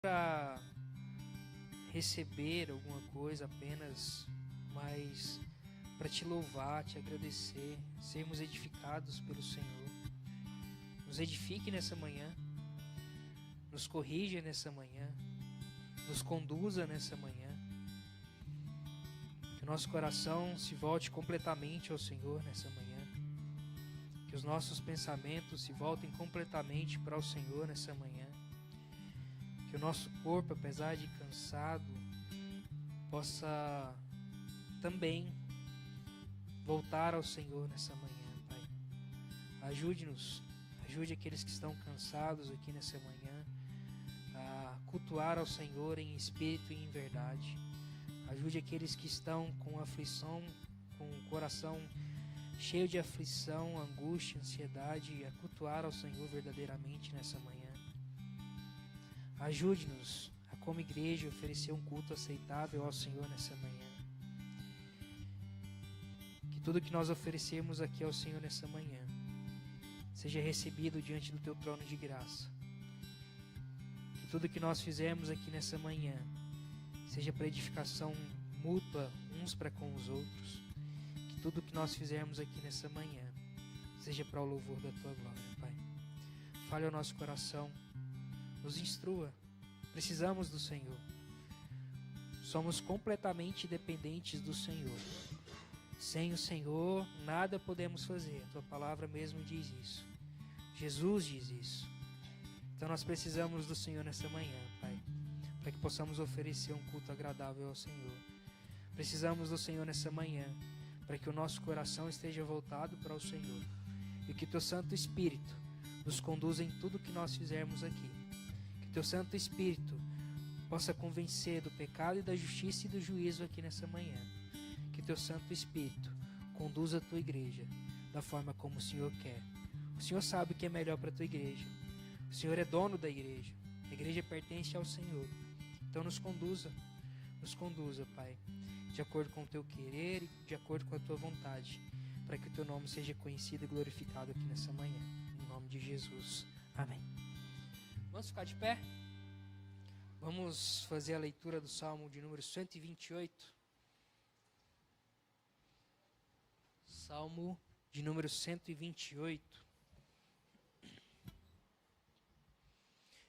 para receber alguma coisa apenas, mas para te louvar, te agradecer, sermos edificados pelo Senhor. Nos edifique nessa manhã, nos corrija nessa manhã, nos conduza nessa manhã. Que o nosso coração se volte completamente ao Senhor nessa manhã. Que os nossos pensamentos se voltem completamente para o Senhor nessa manhã. Que o nosso corpo, apesar de cansado, possa também voltar ao Senhor nessa manhã, Pai. Ajude-nos, ajude aqueles que estão cansados aqui nessa manhã a cultuar ao Senhor em espírito e em verdade. Ajude aqueles que estão com aflição, com o coração cheio de aflição, angústia, ansiedade, a cultuar ao Senhor verdadeiramente nessa manhã. Ajude-nos a, como igreja, oferecer um culto aceitável ao Senhor nessa manhã. Que tudo que nós oferecemos aqui ao Senhor nessa manhã seja recebido diante do Teu trono de graça. Que tudo que nós fizemos aqui nessa manhã seja para edificação mútua uns para com os outros. Que tudo que nós fizermos aqui nessa manhã seja para o louvor da Tua glória, Pai. Fale ao nosso coração, nos instrua. Precisamos do Senhor. Somos completamente dependentes do Senhor. Sem o Senhor, nada podemos fazer. A Tua palavra mesmo diz isso. Jesus diz isso. Então nós precisamos do Senhor nessa manhã, Pai, para que possamos oferecer um culto agradável ao Senhor. Precisamos do Senhor nessa manhã, para que o nosso coração esteja voltado para o Senhor. E que Teu Santo Espírito nos conduza em tudo que nós fizermos aqui. Que Teu Santo Espírito possa convencer do pecado e da justiça e do juízo aqui nessa manhã. Que Teu Santo Espírito conduza a Tua igreja da forma como o Senhor quer. O Senhor sabe o que é melhor para a Tua igreja. O Senhor é dono da igreja. A igreja pertence ao Senhor. Então nos conduza, Pai, de acordo com o Teu querer e de acordo com a Tua vontade, para que o Teu nome seja conhecido e glorificado aqui nessa manhã. Em nome de Jesus. Amém. Vamos ficar de pé? Vamos fazer a leitura do Salmo de número 128. Salmo de número 128.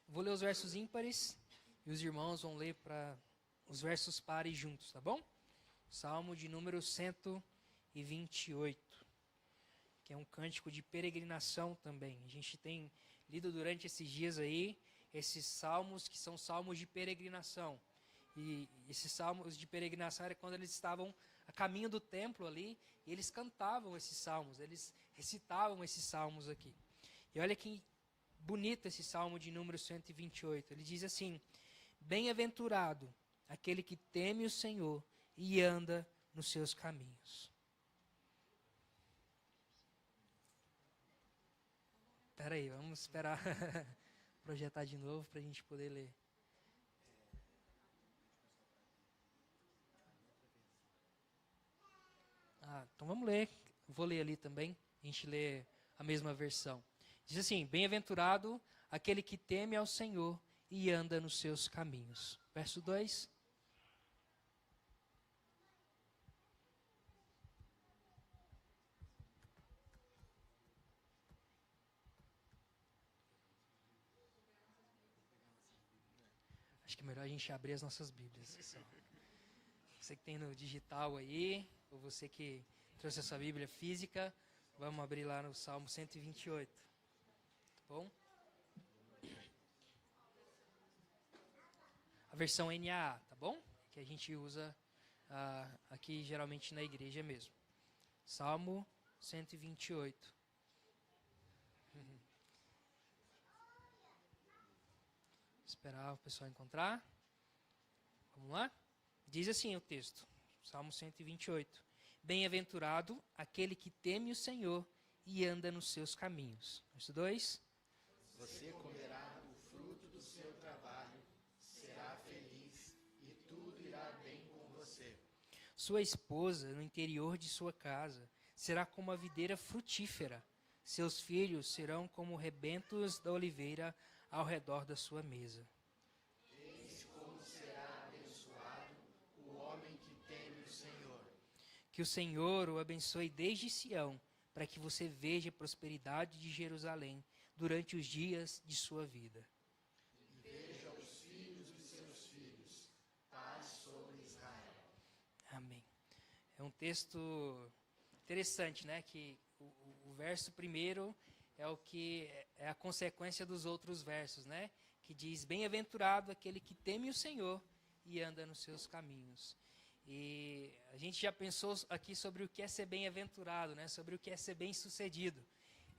Vou ler os versos ímpares e os irmãos vão ler para os versos pares juntos, tá bom? Salmo de número 128, que é um cântico de peregrinação também. A gente tem lido durante esses dias aí esses salmos que são salmos de peregrinação. E esses salmos de peregrinação era quando eles estavam a caminho do templo ali, e eles cantavam esses salmos, eles recitavam esses salmos aqui. E olha que bonito esse salmo de número 128. Ele diz assim: bem-aventurado aquele que teme o Senhor e anda nos seus caminhos. Espera aí, vamos esperar projetar de novo para a gente poder ler. Então vamos ler. Vou ler ali também. A gente lê a mesma versão. Diz assim: bem-aventurado aquele que teme ao Senhor e anda nos seus caminhos. Verso 2. Acho que é melhor a gente abrir as nossas Bíblias. Você que tem no digital aí, ou você que trouxe a sua Bíblia física, vamos abrir lá no Salmo 128. Tá bom? A versão NAA, tá bom? Que a gente usa aqui geralmente na igreja mesmo. Salmo 128. Esperar o pessoal encontrar. Vamos lá? Diz assim o texto, Salmo 128. Bem-aventurado aquele que teme o Senhor e anda nos seus caminhos. Verso 2. Você comerá o fruto do seu trabalho, será feliz e tudo irá bem com você. Sua esposa no interior de sua casa será como a videira frutífera. Seus filhos serão como rebentos da oliveira ao redor da sua mesa. Que o Senhor o abençoe desde Sião, para que você veja a prosperidade de Jerusalém durante os dias de sua vida. E veja os filhos de seus filhos, paz sobre Israel. Amém. É um texto interessante, né? Que o verso primeiro é o que é a consequência dos outros versos, né? Que diz: bem-aventurado aquele que teme o Senhor e anda nos seus caminhos. E a gente já pensou aqui sobre o que é ser bem-aventurado, né? Sobre o que é ser bem-sucedido.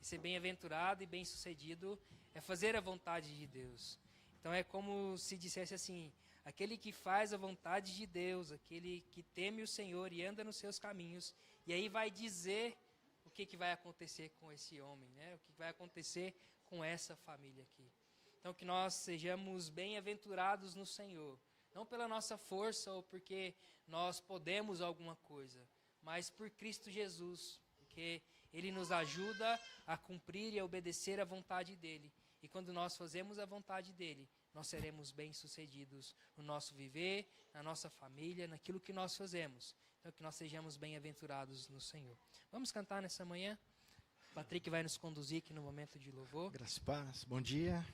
E ser bem-aventurado e bem-sucedido é fazer a vontade de Deus. Então é como se dissesse assim: aquele que faz a vontade de Deus, aquele que teme o Senhor e anda nos seus caminhos. E aí vai dizer o que vai acontecer com esse homem, né? O que vai acontecer com essa família aqui. Então que nós sejamos bem-aventurados no Senhor. Não pela nossa força ou porque nós podemos alguma coisa, mas por Cristo Jesus, porque Ele nos ajuda a cumprir e a obedecer a vontade dEle. E quando nós fazemos a vontade dEle, nós seremos bem-sucedidos no nosso viver, na nossa família, naquilo que nós fazemos. Então que nós sejamos bem-aventurados no Senhor. Vamos cantar nessa manhã? O Patrick vai nos conduzir aqui no momento de louvor. Graça e paz, bom dia.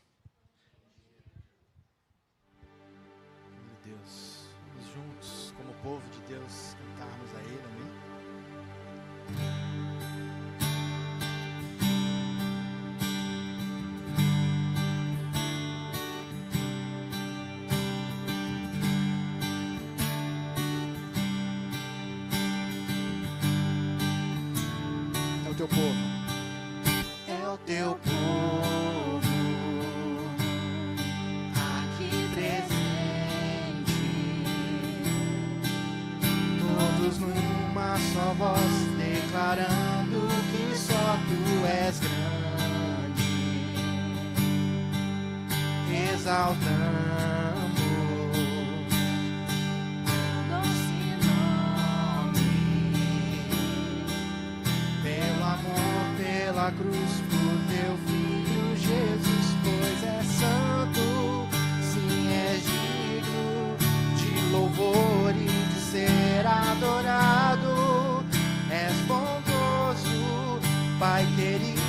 Meu Deus, vamos juntos, como povo de Deus, cantarmos a Ele, amém? É o teu povo. É o teu povo aqui presente, todos numa só voz, declarando que só tu és grande, exaltamos doce nome, pelo amor, pela cruz, por teu filho Jesus, pois é santo, sim, és digno de louvor e de ser adorado. És bondoso, Pai querido,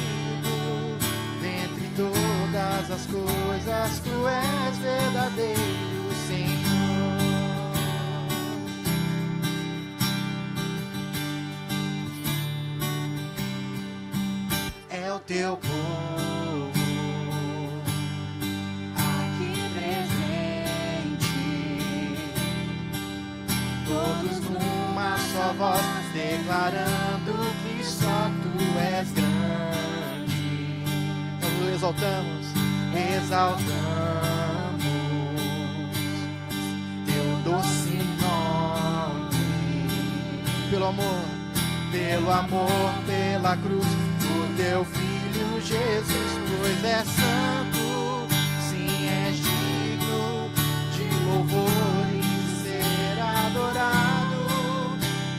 dentre todas as coisas tu és verdadeiro, Senhor. É o teu povo aqui presente, todos numa só voz, declarando que só tu és grande. Então exaltamos. Exaltamos teu doce nome, Pelo amor, pela cruz, por teu filho Jesus, pois é santo, sim, és digno de louvor e de ser adorado.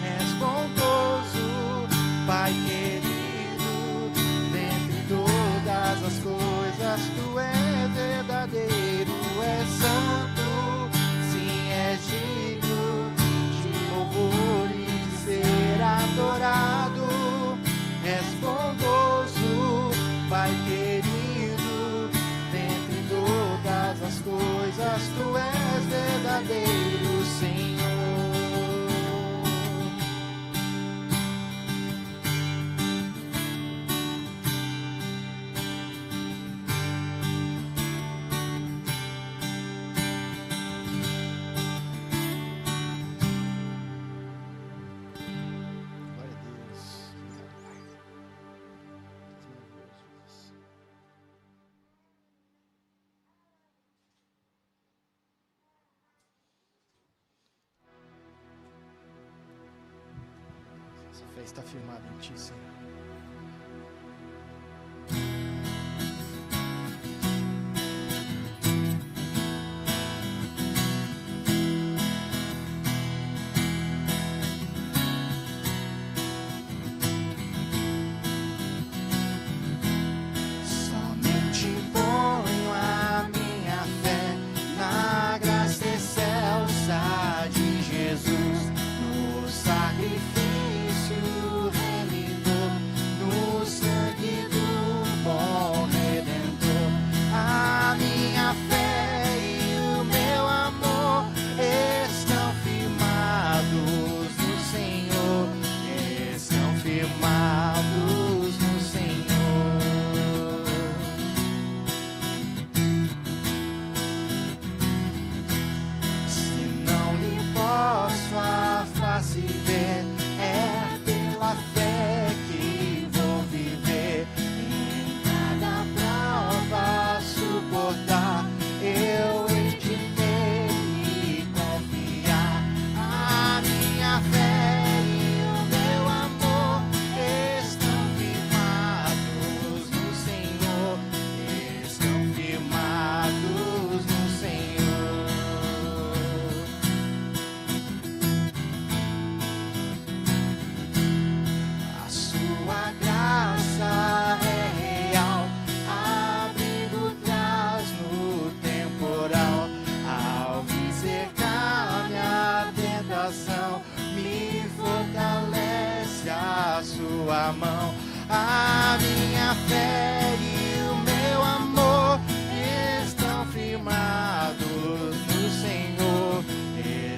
És bondoso, Pai querido, dentre todas as coisas tu és verdadeiro. És santo, sim, és digno de louvor e de ser adorado. És bondoso, Pai querido, dentre todas as coisas tu és verdadeiro, Senhor. glória a Deus. Obrigado, Pai. Jesus. Essa fé está firmada em Ti, Senhor. Somente ponho a minha fé na graça excelsa de Jesus, no sacrifício tua mão. A minha fé e o meu amor estão firmados no Senhor,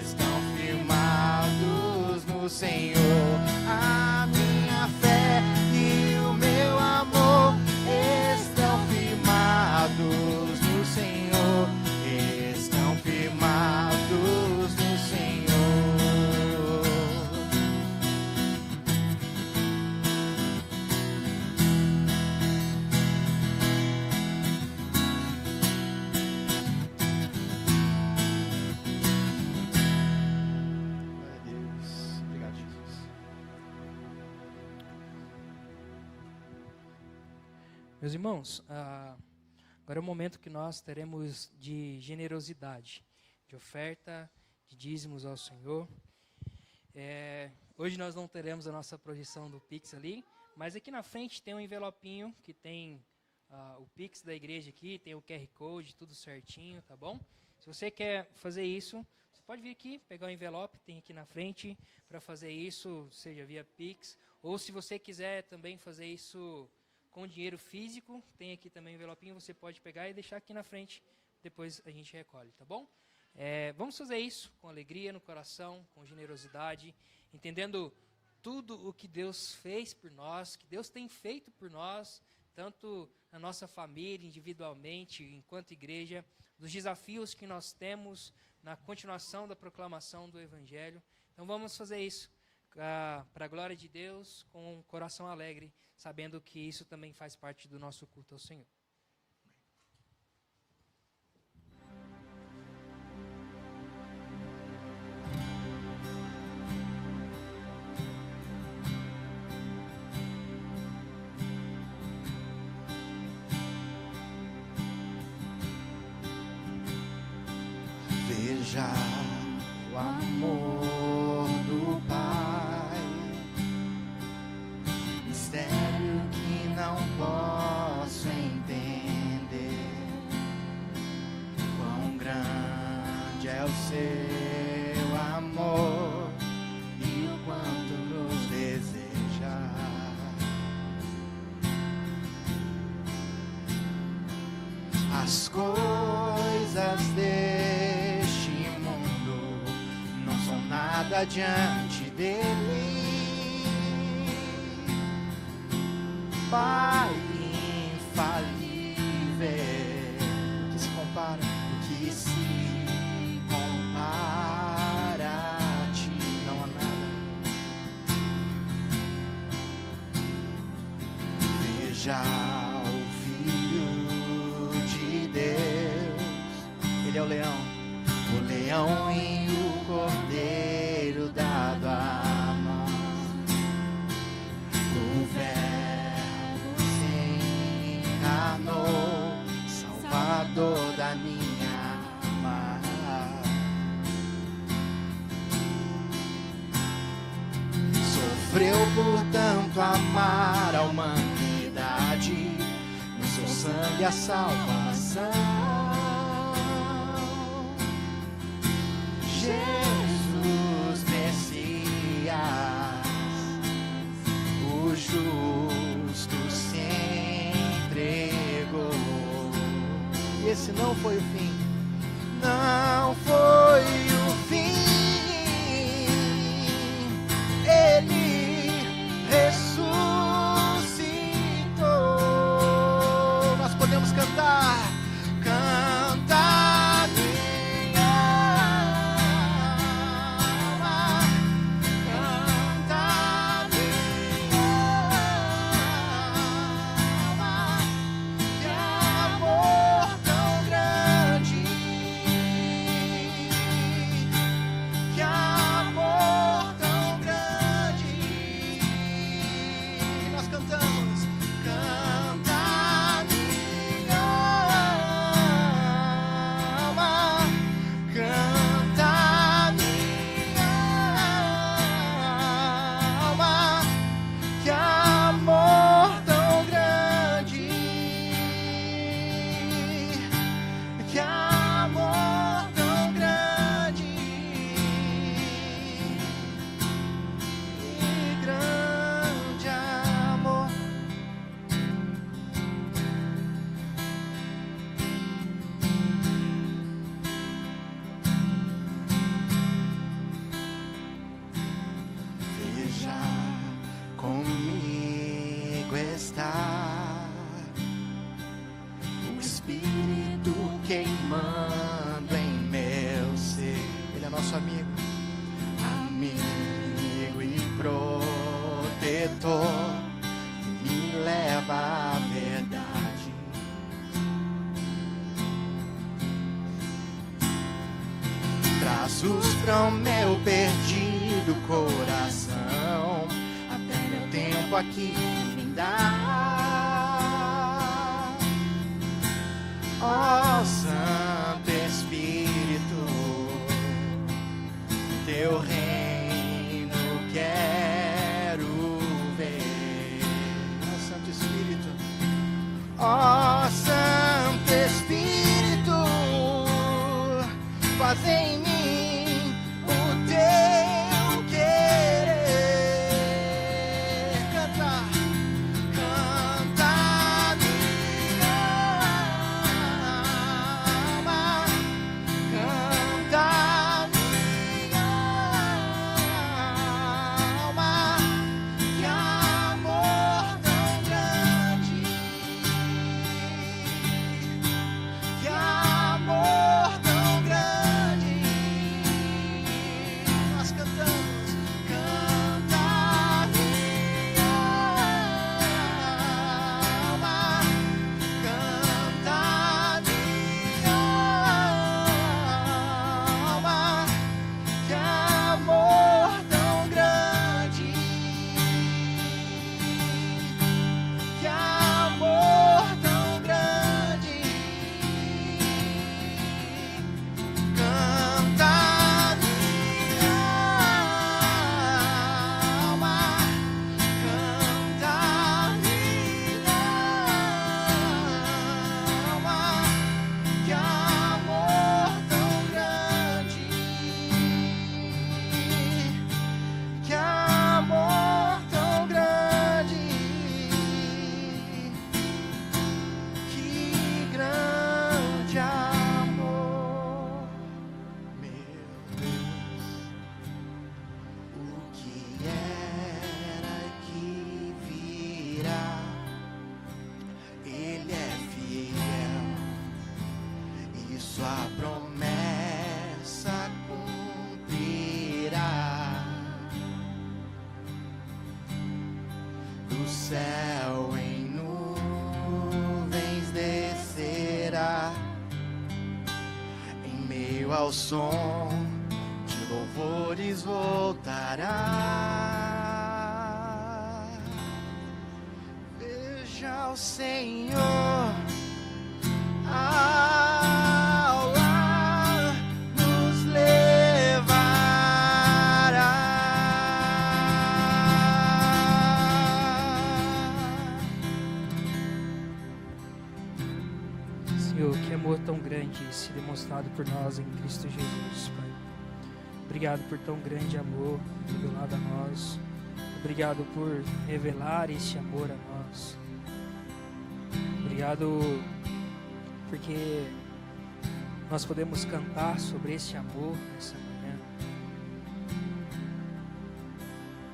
estão firmados no Senhor. A minha fé e o meu amor estão firmados no Senhor, estão firmados no Senhor. Meus irmãos, agora é o momento que nós teremos de generosidade, de oferta, de dízimos ao Senhor. Hoje nós não teremos a nossa projeção do Pix ali, mas aqui na frente tem um envelopinho que tem o Pix da igreja aqui, tem o QR Code, tudo certinho, tá bom? Se você quer fazer isso, você pode vir aqui, pegar o envelope, tem aqui na frente, para fazer isso, seja via Pix, ou se você quiser também fazer isso com dinheiro físico, tem aqui também o envelopinho, você pode pegar e deixar aqui na frente, depois a gente recolhe, tá bom? Vamos fazer isso com alegria no coração, com generosidade, entendendo tudo o que Deus fez por nós, que Deus tem feito por nós, tanto na nossa família, individualmente, enquanto igreja, dos desafios que nós temos na continuação da proclamação do Evangelho. Então vamos fazer isso para a glória de Deus, com um coração alegre, sabendo que isso também faz parte do nosso culto ao Senhor. Veja o amor do Pai, mistério que não posso entender. Quão grande é o seu amor e o quanto nos deseja. As coisas deste mundo não são nada diante dele. Pai infalível, que se compara, que se compara a ti, não há nada. Veja o Filho de Deus, ele é o leão e o cordeiro dado a nós. O Verbo se encarnou, Salvador da minha alma. Sofreu por tanto amar a humanidade, no seu sangue a salvação. Jesus Messias, o justo se entregou. E esse não foi o fim, não foi o fim. Ele ressuscitou. Nós podemos cantar. nosso amigo. Amigo e protetor, que me leva à verdade. Traços para o meu perdido coração, até meu tempo aqui findar. Ó Santo Espírito, teu reino quero ver. Ó Santo Espírito, ó Santo Espírito, faz em mim o teu querer. Canta, canta minha alma, canta minha alma, que amor tão grande, que amor tão grande. Nós cantamos, canta minha alma, canta minha alma, que amor tão grande, que amor tão grande. Canta minha alma, canta minha alma, que amor tão grande, que amor tão grande, que grande amor. Meu Deus, o que era que virá, Ele é fiel e sua promessa cumprirá. Do céu em nuvens descerá, em meio ao som de louvores voltará. Veja o Senhor ao lar nos levará. Senhor, que amor tão grande se demonstrado por nós em Cristo Jesus, Pai. Obrigado por tão grande amor revelado a nós. Obrigado por revelar esse amor a nós. Obrigado porque nós podemos cantar sobre esse amor nessa manhã.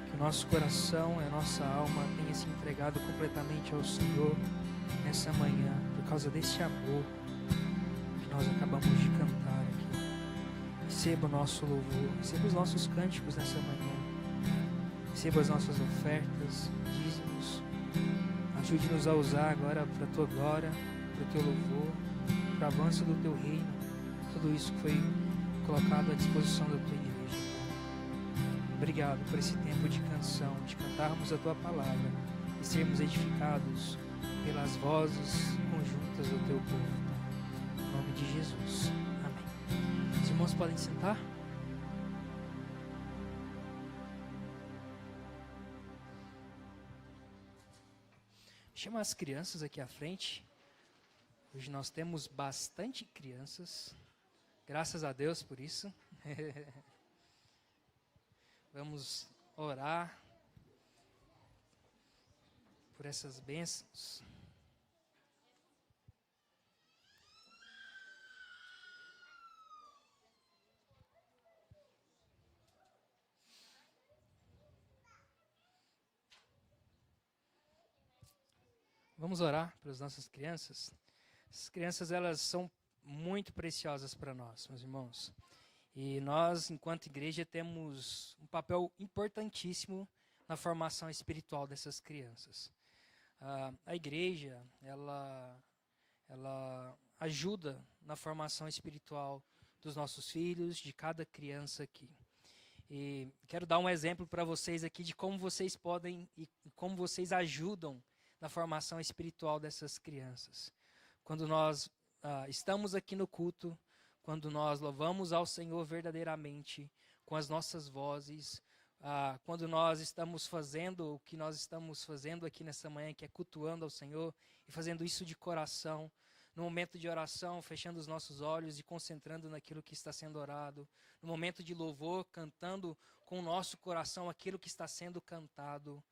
Que o nosso coração e a nossa alma tenha se entregado completamente ao Senhor nessa manhã, por causa desse amor que nós acabamos de cantar aqui. Receba o nosso louvor, receba os nossos cânticos nessa manhã, receba as nossas ofertas, dízimos. Ajude-nos a usar agora para a tua glória, para o teu louvor, para o avanço do teu reino. Tudo isso que foi colocado à disposição da tua igreja. Obrigado por esse tempo de canção, de cantarmos a tua palavra e sermos edificados pelas vozes conjuntas do teu povo. Em nome de Jesus. Amém. Os irmãos podem sentar? Chama as crianças aqui à frente. Hoje nós temos bastante crianças. Graças a Deus por isso. Vamos orar por essas bênçãos. Vamos orar pelas nossas crianças. As crianças, elas são muito preciosas para nós, meus irmãos. E nós, enquanto igreja, temos um papel importantíssimo na formação espiritual dessas crianças. A igreja, ela ajuda na formação espiritual dos nossos filhos, de cada criança aqui. E quero dar um exemplo para vocês aqui de como vocês podem e como vocês ajudam na formação espiritual dessas crianças. Quando nós estamos aqui no culto, quando nós louvamos ao Senhor verdadeiramente, com as nossas vozes, quando nós estamos fazendo o que nós estamos fazendo aqui nessa manhã, que é cultuando ao Senhor, e fazendo isso de coração, no momento de oração, fechando os nossos olhos e concentrando naquilo que está sendo orado, no momento de louvor, cantando com o nosso coração aquilo que está sendo cantado.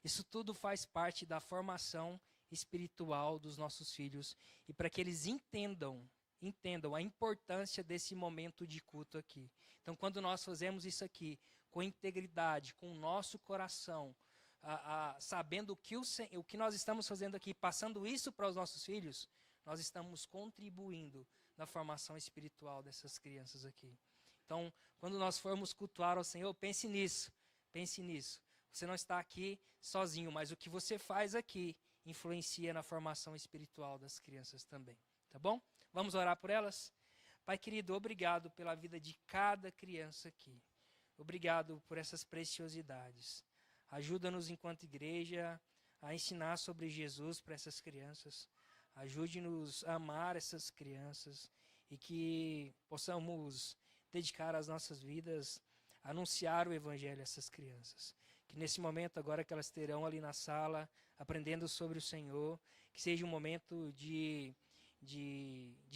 Isso tudo faz parte da formação espiritual dos nossos filhos, e para que eles entendam a importância desse momento de culto aqui. Então, quando nós fazemos isso aqui com integridade, com o nosso coração, sabendo o que nós estamos fazendo aqui, passando isso para os nossos filhos, nós estamos contribuindo na formação espiritual dessas crianças aqui. Então, quando nós formos cultuar ao Senhor, pense nisso. Você não está aqui sozinho, mas o que você faz aqui influencia na formação espiritual das crianças também. Tá bom? Vamos orar por elas? Pai querido, obrigado pela vida de cada criança aqui. Obrigado por essas preciosidades. Ajuda-nos enquanto igreja a ensinar sobre Jesus para essas crianças. Ajude-nos a amar essas crianças e que possamos dedicar as nossas vidas a anunciar o Evangelho a essas crianças. Que nesse momento, agora que elas terão ali na sala, aprendendo sobre o Senhor, que seja um momento de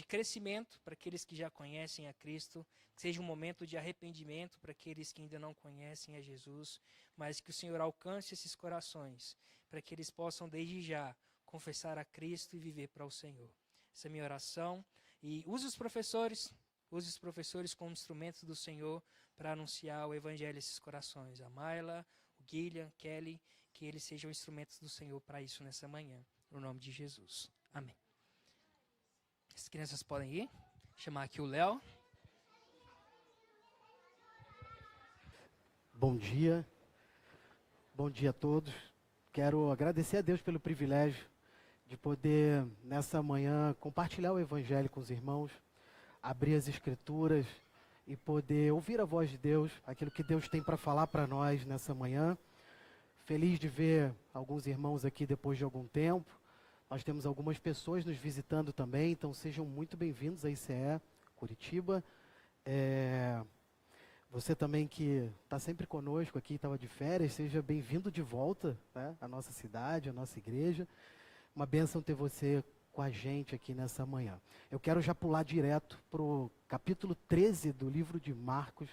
crescimento para aqueles que já conhecem a Cristo, que seja um momento de arrependimento para aqueles que ainda não conhecem a Jesus, mas que o Senhor alcance esses corações, para que eles possam desde já confessar a Cristo e viver para o Senhor. Essa é a minha oração. E use os professores como instrumentos do Senhor para anunciar o Evangelho a esses corações. A Mayla, o Guilherme, Kelly, que eles sejam instrumentos do Senhor para isso nessa manhã. No nome de Jesus. Amém. As crianças podem ir. Chamar aqui o Léo. Bom dia a todos. Quero agradecer a Deus pelo privilégio de poder, nessa manhã, compartilhar o Evangelho com os irmãos, abrir as Escrituras e poder ouvir a voz de Deus, aquilo que Deus tem para falar para nós nessa manhã. Feliz de ver alguns irmãos aqui depois de algum tempo. Nós temos algumas pessoas nos visitando também, então sejam muito bem-vindos à ICE Curitiba. Você também que está sempre conosco aqui, estava de férias, seja bem-vindo de volta, né, à nossa cidade, à nossa igreja. Uma bênção ter você com a gente aqui nessa manhã. Eu quero já pular direto para o capítulo 13 do livro de Marcos,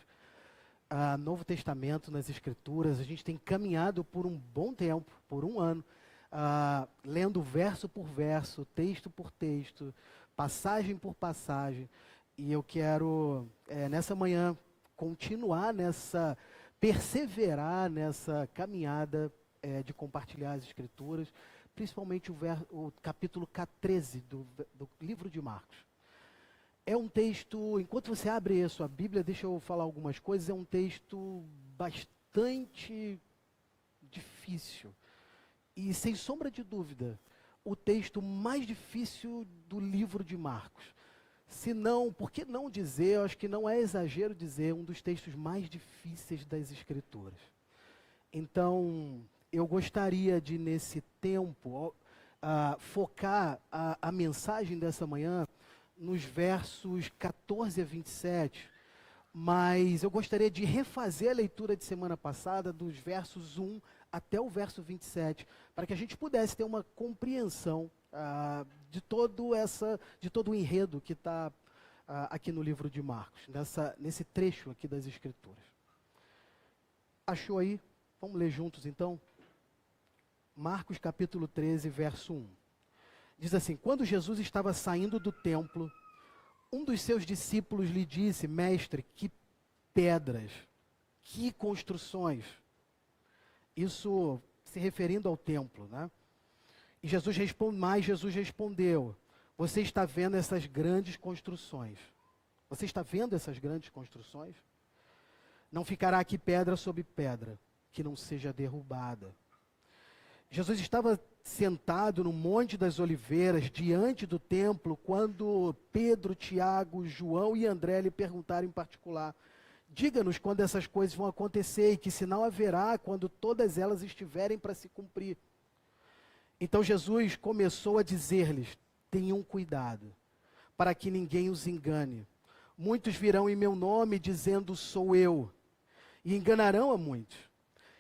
Novo Testamento nas Escrituras. A gente tem caminhado por um bom tempo, por um ano, lendo verso por verso, texto por texto, passagem por passagem. E eu quero, nessa manhã, perseverar nessa caminhada de compartilhar as Escrituras, principalmente o capítulo 13 do livro de Marcos. É um texto, enquanto você abre a sua Bíblia, deixa eu falar algumas coisas, é um texto bastante difícil. E, sem sombra de dúvida, o texto mais difícil do livro de Marcos. Se não, por que não dizer, eu acho que não é exagero dizer, um dos textos mais difíceis das Escrituras. Então, eu gostaria de, nesse tempo, focar a mensagem dessa manhã nos versos 14 a 27, mas eu gostaria de refazer a leitura de semana passada, dos versos 1 até o verso 27, para que a gente pudesse ter uma compreensão de todo o enredo que está aqui no livro de Marcos, nesse trecho aqui das Escrituras. Achou aí? Vamos ler juntos então? Marcos capítulo 13, verso 1. Diz assim: quando Jesus estava saindo do templo, um dos seus discípulos lhe disse: Mestre, que pedras, que construções. Isso se referindo ao templo, né? E Jesus respondeu: você está vendo essas grandes construções. Você está vendo essas grandes construções? Não ficará aqui pedra sobre pedra que não seja derrubada. Jesus estava sentado no Monte das Oliveiras, diante do templo, quando Pedro, Tiago, João e André lhe perguntaram em particular: diga-nos quando essas coisas vão acontecer e que sinal haverá quando todas elas estiverem para se cumprir. Então Jesus começou a dizer-lhes: tenham cuidado, para que ninguém os engane. Muitos virão em meu nome dizendo sou eu, e enganarão a muitos.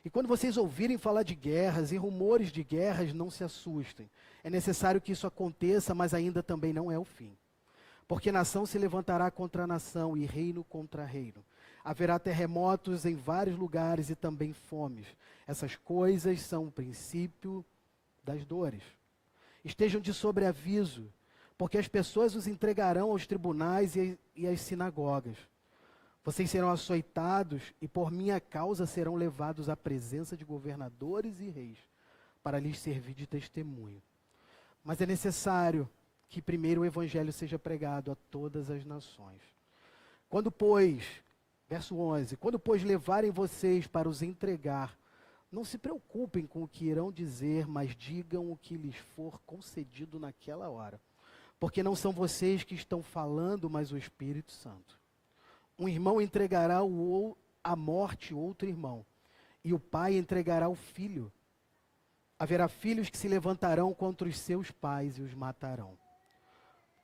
E quando vocês ouvirem falar de guerras e rumores de guerras, não se assustem. É necessário que isso aconteça, mas ainda também não é o fim. Porque nação se levantará contra nação e reino contra reino. Haverá terremotos em vários lugares e também fomes. Essas coisas são o princípio das dores. Estejam de sobreaviso, porque as pessoas os entregarão aos tribunais e às sinagogas. Vocês serão açoitados e por minha causa serão levados à presença de governadores e reis, para lhes servir de testemunho. Mas é necessário que primeiro o evangelho seja pregado a todas as nações. Quando, pois, verso 11, quando, pois, levarem vocês para os entregar, não se preocupem com o que irão dizer, mas digam o que lhes for concedido naquela hora. Porque não são vocês que estão falando, mas o Espírito Santo. Um irmão entregará à morte outro irmão, e o pai entregará o filho. Haverá filhos que se levantarão contra os seus pais e os matarão.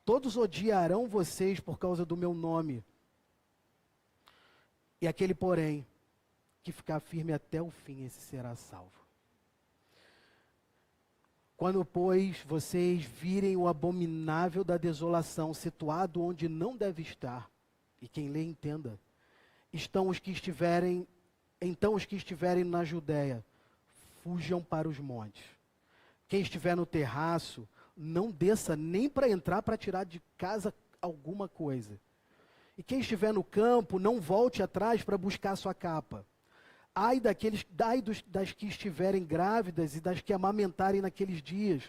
Todos odiarão vocês por causa do meu nome. E aquele, porém, que ficar firme até o fim, esse será salvo. Quando, pois, vocês virem o abominável da desolação situado onde não deve estar, e quem lê entenda, então os que estiverem na Judéia, fujam para os montes. Quem estiver no terraço, não desça nem para entrar para tirar de casa alguma coisa. E quem estiver no campo, não volte atrás para buscar sua capa. Ai das que estiverem grávidas e das que amamentarem naqueles dias.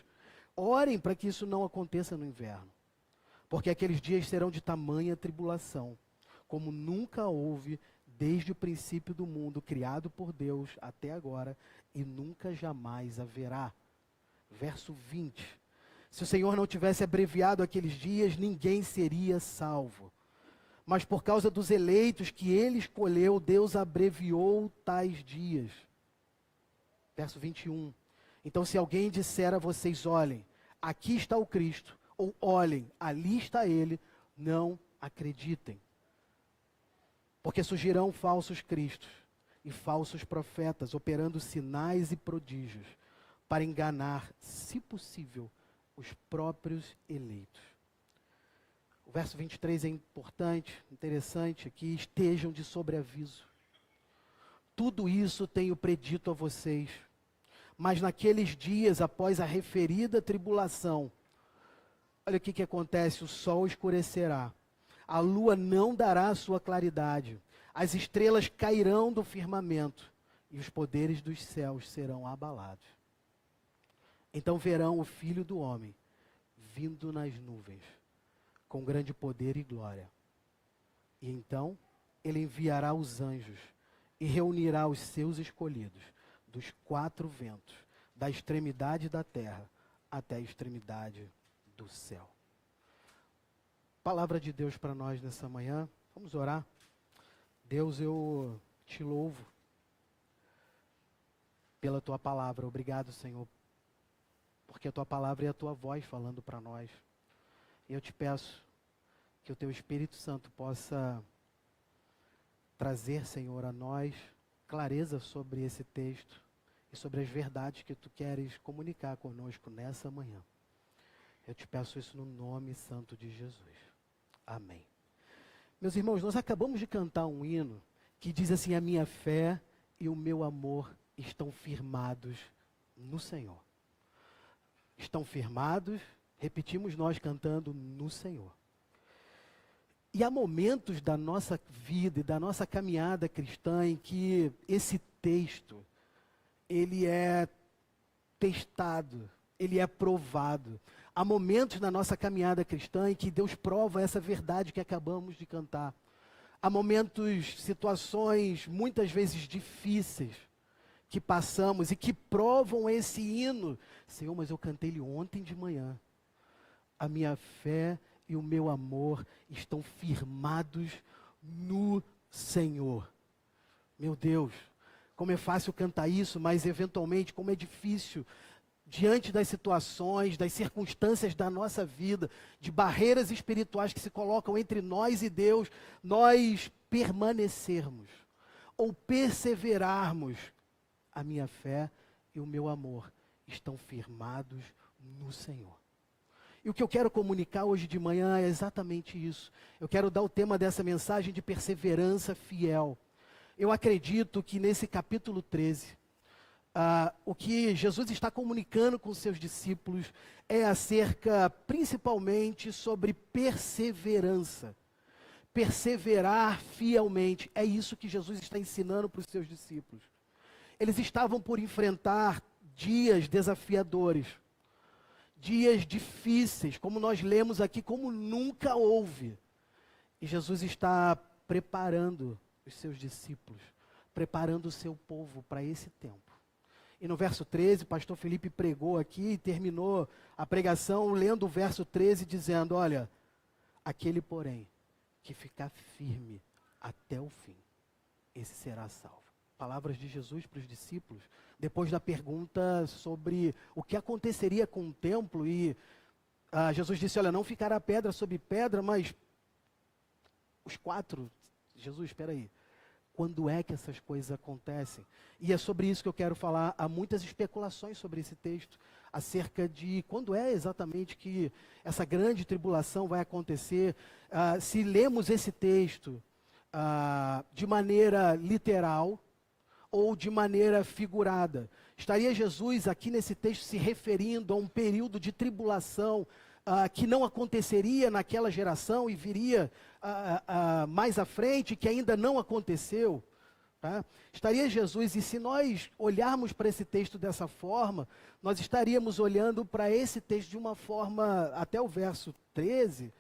Orem para que isso não aconteça no inverno. Porque aqueles dias serão de tamanha tribulação, como nunca houve desde o princípio do mundo, criado por Deus até agora, e nunca jamais haverá. Verso 20. Se o Senhor não tivesse abreviado aqueles dias, ninguém seria salvo. Mas por causa dos eleitos que ele escolheu, Deus abreviou tais dias. Verso 21. Então, se alguém disser a vocês, olhem, aqui está o Cristo, ou olhem, ali está ele, não acreditem. Porque surgirão falsos cristos e falsos profetas, operando sinais e prodígios, para enganar, se possível, os próprios eleitos. O verso 23 é importante, interessante, que estejam de sobreaviso. Tudo isso tenho predito a vocês, mas naqueles dias, após a referida tribulação, olha o que acontece: o sol escurecerá, a lua não dará a sua claridade, as estrelas cairão do firmamento e os poderes dos céus serão abalados. Então verão o Filho do Homem vindo nas nuvens, com grande poder e glória. E então ele enviará os anjos e reunirá os seus escolhidos dos quatro ventos, da extremidade da terra até a extremidade do céu. Palavra de Deus para nós nessa manhã. Vamos orar. Deus, eu te louvo pela tua palavra. Obrigado, Senhor, porque a tua palavra é a tua voz falando para nós. E eu te peço que o teu Espírito Santo possa trazer, Senhor, a nós clareza sobre esse texto e sobre as verdades que tu queres comunicar conosco nessa manhã. Eu te peço isso no nome santo de Jesus. Amém. Meus irmãos, nós acabamos de cantar um hino que diz assim: a minha fé e o meu amor estão firmados no Senhor. Estão firmados, repetimos nós cantando, no Senhor. E há momentos da nossa vida e da nossa caminhada cristã em que esse texto, ele é testado, ele é provado. Há momentos na nossa caminhada cristã em que Deus prova essa verdade que acabamos de cantar. Há momentos, situações muitas vezes difíceis que passamos e que provam esse hino. Senhor, mas eu cantei ele ontem de manhã. A minha fé e o meu amor estão firmados no Senhor. Meu Deus, como é fácil cantar isso, mas eventualmente como é difícil, diante das situações, das circunstâncias da nossa vida, de barreiras espirituais que se colocam entre nós e Deus, nós permanecermos ou perseverarmos. A minha fé e o meu amor estão firmados no Senhor. E o que eu quero comunicar hoje de manhã é exatamente isso. Eu quero dar o tema dessa mensagem de perseverança fiel. Eu acredito que nesse capítulo 13, o que Jesus está comunicando com seus discípulos é acerca, principalmente, sobre perseverança. Perseverar fielmente. É isso que Jesus está ensinando para os seus discípulos. Eles estavam por enfrentar dias desafiadores, dias difíceis, como nós lemos aqui, como nunca houve. E Jesus está preparando os seus discípulos, preparando o seu povo para esse tempo. E no verso 13, o pastor Felipe pregou aqui e terminou a pregação lendo o verso 13, dizendo, olha, aquele, porém, que ficar firme até o fim, esse será salvo. Palavras de Jesus para os discípulos, depois da pergunta sobre o que aconteceria com o templo, e Jesus disse, olha, não ficará pedra sobre pedra, mas os quatro, Jesus, espera aí, quando é que essas coisas acontecem? E é sobre isso que eu quero falar. Há muitas especulações sobre esse texto, acerca de quando é exatamente que essa grande tribulação vai acontecer. Se lemos esse texto de maneira literal ou de maneira figurada, estaria Jesus aqui nesse texto se referindo a um período de tribulação que não aconteceria naquela geração e viria mais à frente, que ainda não aconteceu? Tá? Estaria Jesus, e se nós olharmos para esse texto dessa forma, nós estaríamos olhando para esse texto de uma forma, até o verso 13,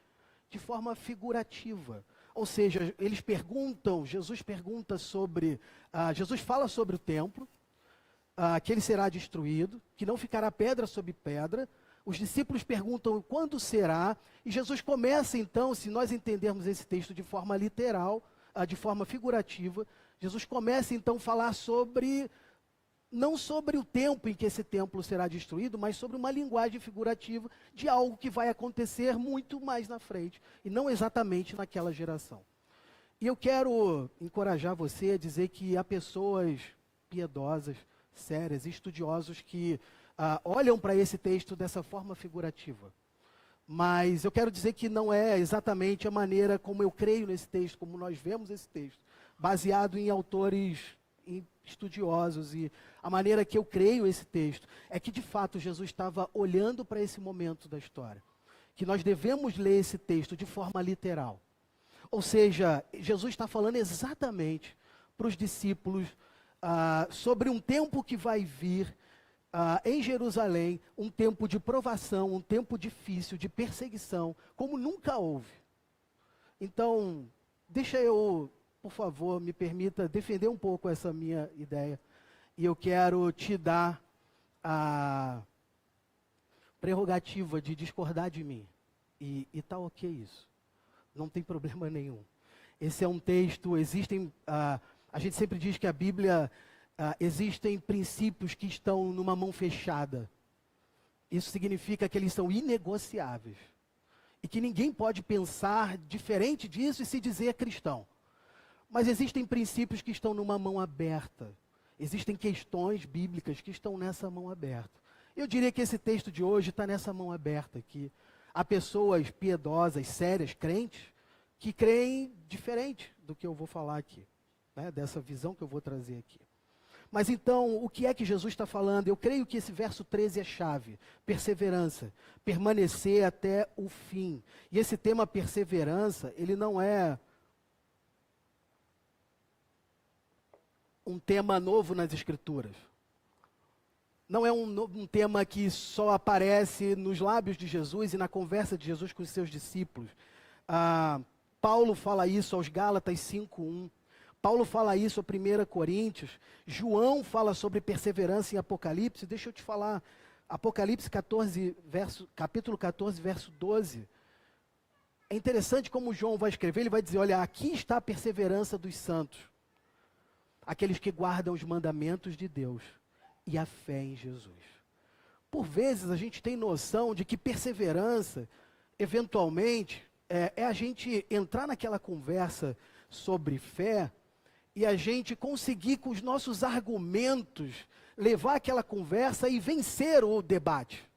de forma figurativa. Ou seja, eles perguntam, Jesus pergunta sobre, Jesus fala sobre o templo, que ele será destruído, que não ficará pedra sobre pedra. Os discípulos perguntam quando será, e Jesus começa então, se nós entendermos esse texto de forma literal, de forma figurativa, Jesus começa então a falar sobre, não sobre o tempo em que esse templo será destruído, mas sobre uma linguagem figurativa de algo que vai acontecer muito mais na frente, e não exatamente naquela geração. E eu quero encorajar você a dizer que há pessoas piedosas, sérias, estudiosos que olham para esse texto dessa forma figurativa. Mas eu quero dizer que não é exatamente a maneira como eu creio nesse texto, como nós vemos esse texto, baseado em autores estudiosos, e a maneira que eu creio esse texto é que de fato Jesus estava olhando para esse momento da história, que nós devemos ler esse texto de forma literal. Ou seja, Jesus está falando exatamente para os discípulos sobre um tempo que vai vir em Jerusalém, um tempo de provação, um tempo difícil, de perseguição, como nunca houve. Então, deixa eu, por favor, me permita defender um pouco essa minha ideia. E eu quero te dar a prerrogativa de discordar de mim. E tá ok isso. Não tem problema nenhum. Esse é um texto, existem... a gente sempre diz que a Bíblia... existem princípios que estão numa mão fechada. Isso significa que eles são inegociáveis. E que ninguém pode pensar diferente disso e se dizer cristão. Mas existem princípios que estão numa mão aberta. Existem questões bíblicas que estão nessa mão aberta. Eu diria que esse texto de hoje está nessa mão aberta aqui. Há pessoas piedosas, sérias, crentes, que creem diferente do que eu vou falar aqui, né? Dessa visão que eu vou trazer aqui. Mas então, o que é que Jesus está falando? Eu creio que esse verso 13 é chave. Perseverança. Permanecer até o fim. E esse tema perseverança, ele não é um tema novo nas Escrituras. não é um tema que só aparece nos lábios de Jesus e na conversa de Jesus com os seus discípulos. Paulo fala isso aos Gálatas 5:1. Paulo fala isso a 1 Coríntios. João fala sobre perseverança em Apocalipse. Deixa eu te falar. Apocalipse 14, capítulo 14, verso 12. É interessante como João vai escrever. Ele vai dizer, olha, aqui está a perseverança dos santos. Aqueles que guardam os mandamentos de Deus e a fé em Jesus. Por vezes a gente tem noção de que perseverança, eventualmente, é a gente entrar naquela conversa sobre fé e a gente conseguir com os nossos argumentos levar aquela conversa e vencer o debate.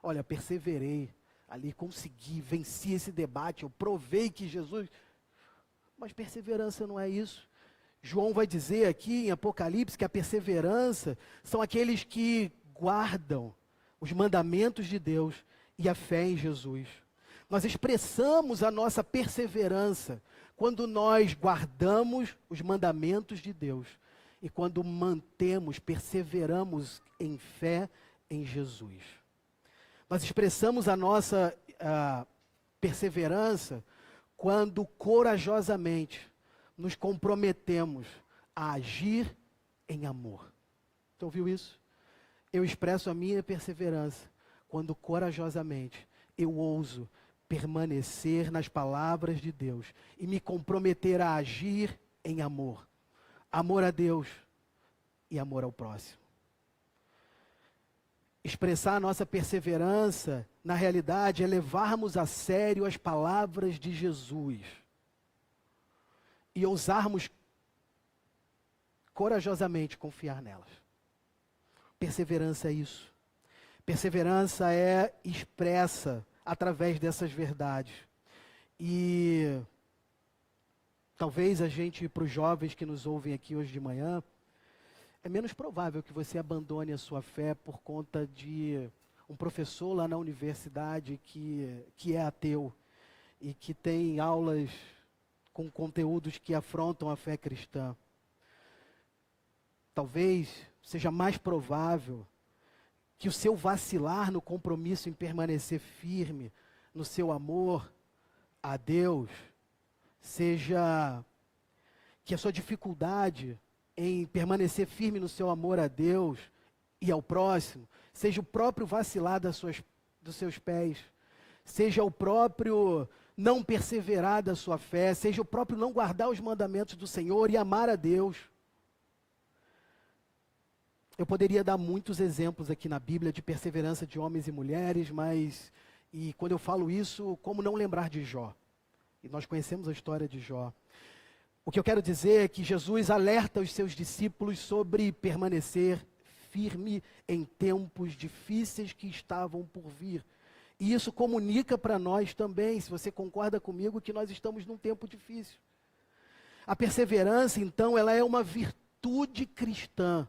Olha, perseverei ali, consegui, venci esse debate, eu provei que Jesus... Mas perseverança não é isso. João vai dizer aqui em Apocalipse que a perseverança são aqueles que guardam os mandamentos de Deus e a fé em Jesus. Nós expressamos a nossa perseverança quando nós guardamos os mandamentos de Deus e quando mantemos, perseveramos em fé em Jesus. Nós expressamos a nossa perseverança quando corajosamente nos comprometemos a agir em amor. Você ouviu isso? Eu expresso a minha perseverança quando corajosamente eu ouso permanecer nas palavras de Deus e me comprometer a agir em amor. Amor a Deus e amor ao próximo. Expressar a nossa perseverança, na realidade, é levarmos a sério as palavras de Jesus e ousarmos corajosamente confiar nelas. Perseverança é isso. Perseverança é expressa através dessas verdades. E talvez a gente, para os jovens que nos ouvem aqui hoje de manhã, é menos provável que você abandone a sua fé por conta de um professor lá na universidade que é ateu e que tem aulas com conteúdos que afrontam a fé cristã. Talvez seja mais provável que o seu vacilar no compromisso em permanecer firme no seu amor a Deus, seja que a sua dificuldade em permanecer firme no seu amor a Deus e ao próximo, seja o próprio vacilar dos seus pés, seja o próprio não perseverar da sua fé, seja o próprio não guardar os mandamentos do Senhor e amar a Deus. Eu poderia dar muitos exemplos aqui na Bíblia de perseverança de homens e mulheres, e quando eu falo isso, como não lembrar de Jó? E nós conhecemos a história de Jó. O que eu quero dizer é que Jesus alerta os seus discípulos sobre permanecer firme em tempos difíceis que estavam por vir. E isso comunica para nós também, se você concorda comigo, que nós estamos num tempo difícil. A perseverança, então, ela é uma virtude cristã.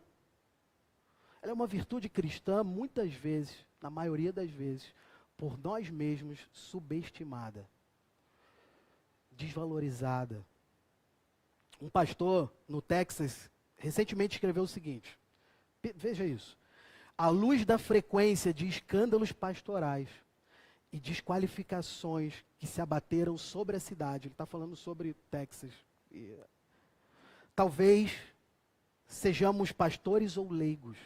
Ela é uma virtude cristã, muitas vezes, na maioria das vezes, por nós mesmos, subestimada, desvalorizada. Um pastor no Texas recentemente escreveu o seguinte, veja isso: à luz da frequência de escândalos pastorais e desqualificações que se abateram sobre a cidade, ele está falando sobre Texas, talvez sejamos pastores ou leigos,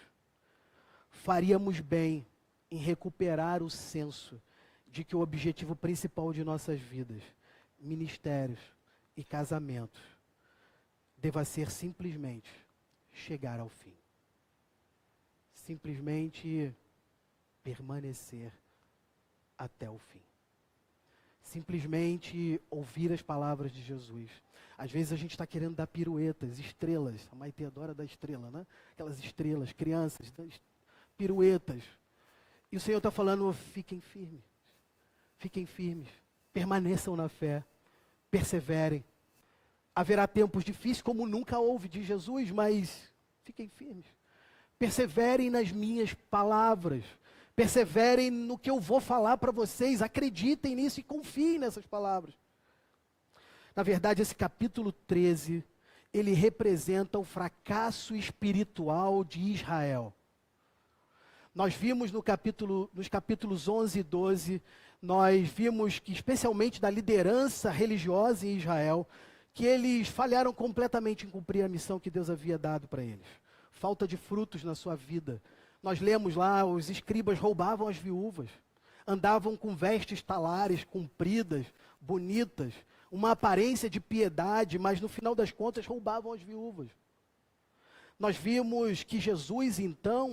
faríamos bem em recuperar o senso de que o objetivo principal de nossas vidas, ministérios e casamentos, deva ser simplesmente chegar ao fim. Simplesmente permanecer até o fim. Simplesmente ouvir as palavras de Jesus. Às vezes a gente está querendo dar piruetas, estrelas. A Maite adora dar estrela, né? Aquelas estrelas, crianças, piruetas. E o Senhor está falando, fiquem firmes, permaneçam na fé, perseverem. Haverá tempos difíceis, como nunca houve de Jesus, mas fiquem firmes. Perseverem nas minhas palavras. Perseverem no que eu vou falar para vocês. Acreditem nisso e confiem nessas palavras. Na verdade, esse capítulo 13, ele representa o fracasso espiritual de Israel. Nós vimos nos capítulos 11 e 12, nós vimos que, especialmente da liderança religiosa em Israel, que eles falharam completamente em cumprir a missão que Deus havia dado para eles. Falta de frutos na sua vida. Nós lemos lá, os escribas roubavam as viúvas, andavam com vestes talares, compridas, bonitas, uma aparência de piedade, mas no final das contas roubavam as viúvas. Nós vimos que Jesus, então,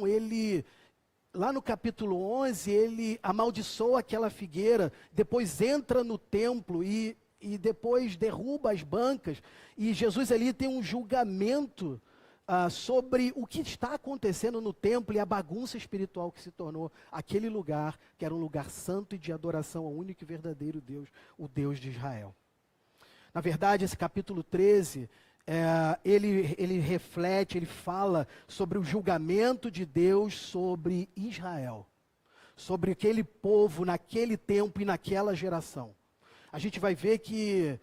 lá no capítulo 11, ele amaldiçoa aquela figueira, depois entra no templo e depois derruba as bancas, e Jesus ali tem um julgamento sobre o que está acontecendo no templo e a bagunça espiritual que se tornou aquele lugar, que era um lugar santo e de adoração ao único e verdadeiro Deus, o Deus de Israel. Na verdade, esse capítulo 13, ele reflete, ele fala sobre o julgamento de Deus sobre Israel, sobre aquele povo naquele tempo e naquela geração. A gente vai ver que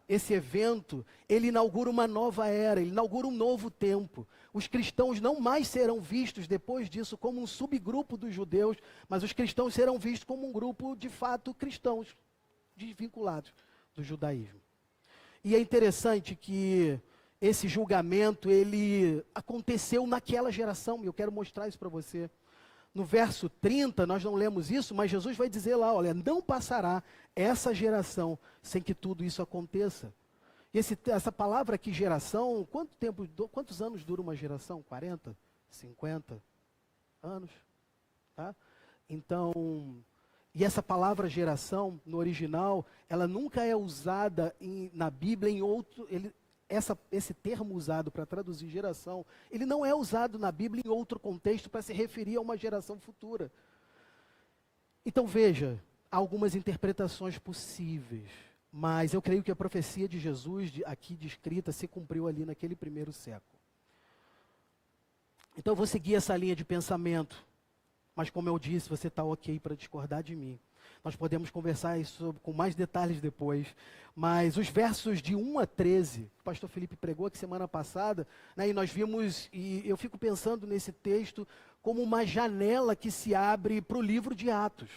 esse evento, ele inaugura uma nova era, ele inaugura um novo tempo. Os cristãos não mais serão vistos depois disso como um subgrupo dos judeus, mas os cristãos serão vistos como um grupo de fato cristãos, desvinculados do judaísmo. E é interessante que esse julgamento, ele aconteceu naquela geração, e eu quero mostrar isso para você. No verso 30, nós não lemos isso, mas Jesus vai dizer lá, olha, não passará essa geração sem que tudo isso aconteça. E essa palavra aqui, geração, quantos anos dura uma geração? 40? 50 anos? Tá? Então, e essa palavra geração, no original, ela nunca é usada na Bíblia em outro... Esse termo usado para traduzir geração, ele não é usado na Bíblia em outro contexto para se referir a uma geração futura. Então veja, há algumas interpretações possíveis, mas eu creio que a profecia de Jesus, aqui descrita, se cumpriu ali naquele primeiro século. Então eu vou seguir essa linha de pensamento, mas como eu disse, você está ok para discordar de mim. Nós podemos conversar isso com mais detalhes depois, mas os versos de 1 a 13, o pastor Felipe pregou aqui semana passada, né, e nós vimos, e eu fico pensando nesse texto como uma janela que se abre para o livro de Atos.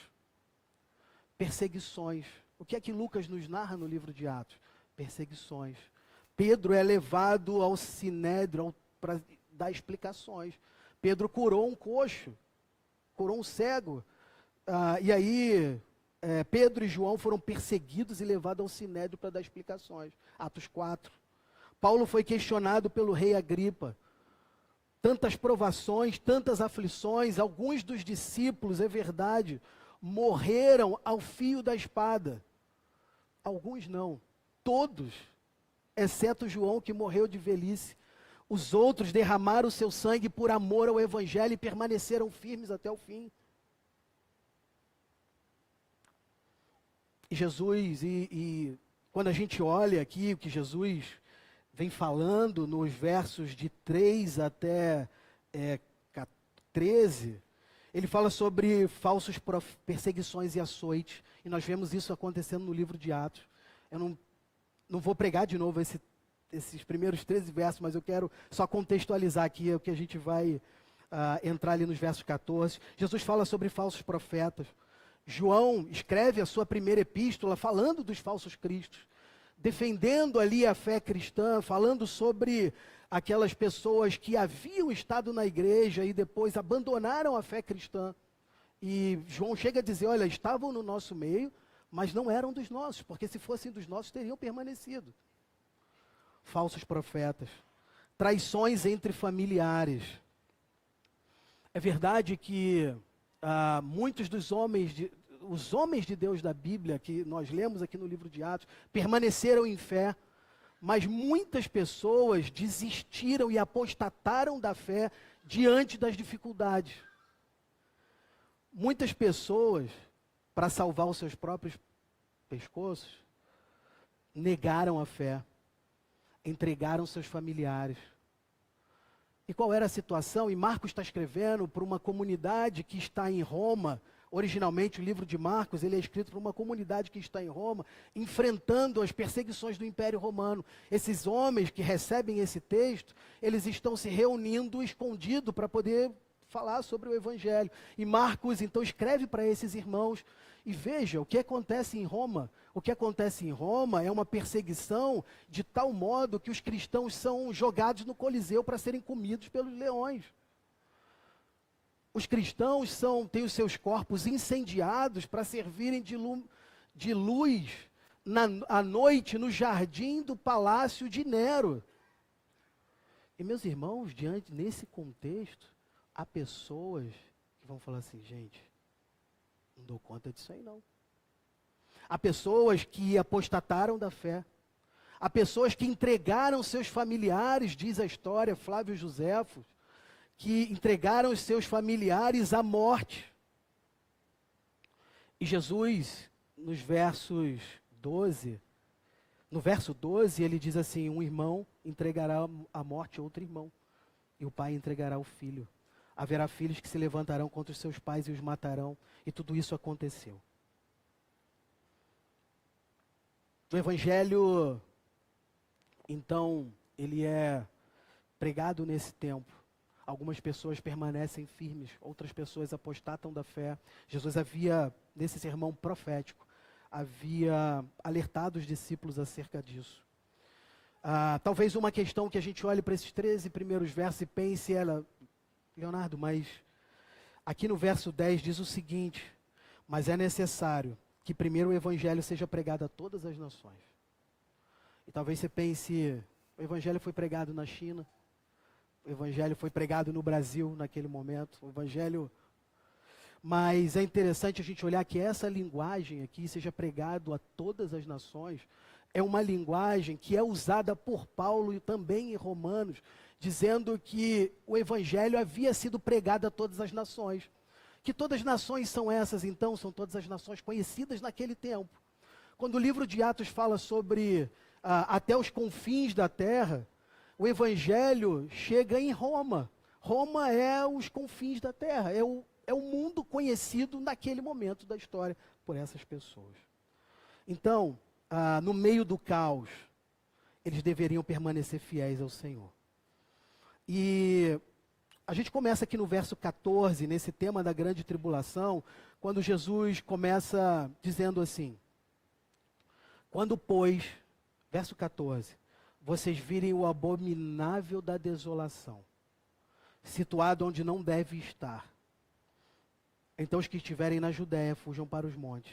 Perseguições. O que é que Lucas nos narra no livro de Atos? Perseguições. Pedro é levado ao Sinédrio para dar explicações. Pedro curou um coxo, curou um cego, e aí Pedro e João foram perseguidos e levados ao Sinédrio para dar explicações. Atos 4. Paulo foi questionado pelo rei Agripa. Tantas provações, tantas aflições, alguns dos discípulos, é verdade, morreram ao fio da espada. Alguns não, todos, exceto João, que morreu de velhice. Os outros derramaram o seu sangue por amor ao evangelho e permaneceram firmes até o fim. E Jesus, e quando a gente olha aqui o que Jesus vem falando nos versos de 3 até 13, ele fala sobre falsos perseguições e açoites, e nós vemos isso acontecendo no livro de Atos. Eu não vou pregar de novo esses primeiros 13 versos, mas eu quero só contextualizar aqui o que a gente vai entrar ali nos versos 14. Jesus fala sobre falsos profetas. João escreve a sua primeira epístola falando dos falsos cristos, defendendo ali a fé cristã, falando sobre aquelas pessoas que haviam estado na igreja e depois abandonaram a fé cristã. E João chega a dizer, olha, estavam no nosso meio, mas não eram dos nossos, porque se fossem dos nossos teriam permanecido. Falsos profetas, traições entre familiares. É verdade que muitos dos homens de Deus da Bíblia, que nós lemos aqui no livro de Atos, permaneceram em fé, mas muitas pessoas desistiram e apostataram da fé diante das dificuldades. Muitas pessoas, para salvar os seus próprios pescoços, negaram a fé, entregaram seus familiares. E qual era a situação? E Marcos está escrevendo para uma comunidade que está em Roma. Originalmente o livro de Marcos, ele é escrito para uma comunidade que está em Roma, enfrentando as perseguições do Império Romano. Esses homens que recebem esse texto, eles estão se reunindo escondido para poder falar sobre o Evangelho. E Marcos, então, escreve para esses irmãos. E veja o que acontece em Roma. O que acontece em Roma é uma perseguição de tal modo que os cristãos são jogados no Coliseu para serem comidos pelos leões. Os cristãos têm os seus corpos incendiados para servirem de luz à noite no jardim do palácio de Nero. E meus irmãos, nesse contexto, há pessoas que vão falar assim, gente, não dou conta disso aí não. Há pessoas que apostataram da fé. Há pessoas que entregaram seus familiares, diz a história, Flávio Joséfo, que entregaram os seus familiares à morte. E Jesus, no verso 12, ele diz assim, um irmão entregará à morte outro irmão, e o pai entregará o filho. Haverá filhos que se levantarão contra os seus pais e os matarão, e tudo isso aconteceu. O Evangelho, então, ele é pregado nesse tempo. Algumas pessoas permanecem firmes, outras pessoas apostatam da fé. Jesus havia, nesse sermão profético, havia alertado os discípulos acerca disso. Talvez uma questão que a gente olhe para esses 13 primeiros versos e pense, Leonardo, mas aqui no verso 10 diz o seguinte, mas é necessário que primeiro o Evangelho seja pregado a todas as nações. E talvez você pense, o Evangelho foi pregado na China, o Evangelho foi pregado no Brasil naquele momento, o Evangelho... Mas é interessante a gente olhar que essa linguagem aqui, seja pregado a todas as nações, é uma linguagem que é usada por Paulo e também em Romanos, dizendo que o Evangelho havia sido pregado a todas as nações. Que todas as nações são essas, então? São todas as nações conhecidas naquele tempo. Quando o livro de Atos fala sobre até os confins da terra, o Evangelho chega em Roma. Roma é os confins da terra, é o mundo conhecido naquele momento da história por essas pessoas. Então, no meio do caos, eles deveriam permanecer fiéis ao Senhor. E a gente começa aqui no verso 14, nesse tema da grande tribulação, quando Jesus começa dizendo assim, quando, pois, verso 14, vocês virem o abominável da desolação, situado onde não deve estar, então os que estiverem na Judéia fujam para os montes.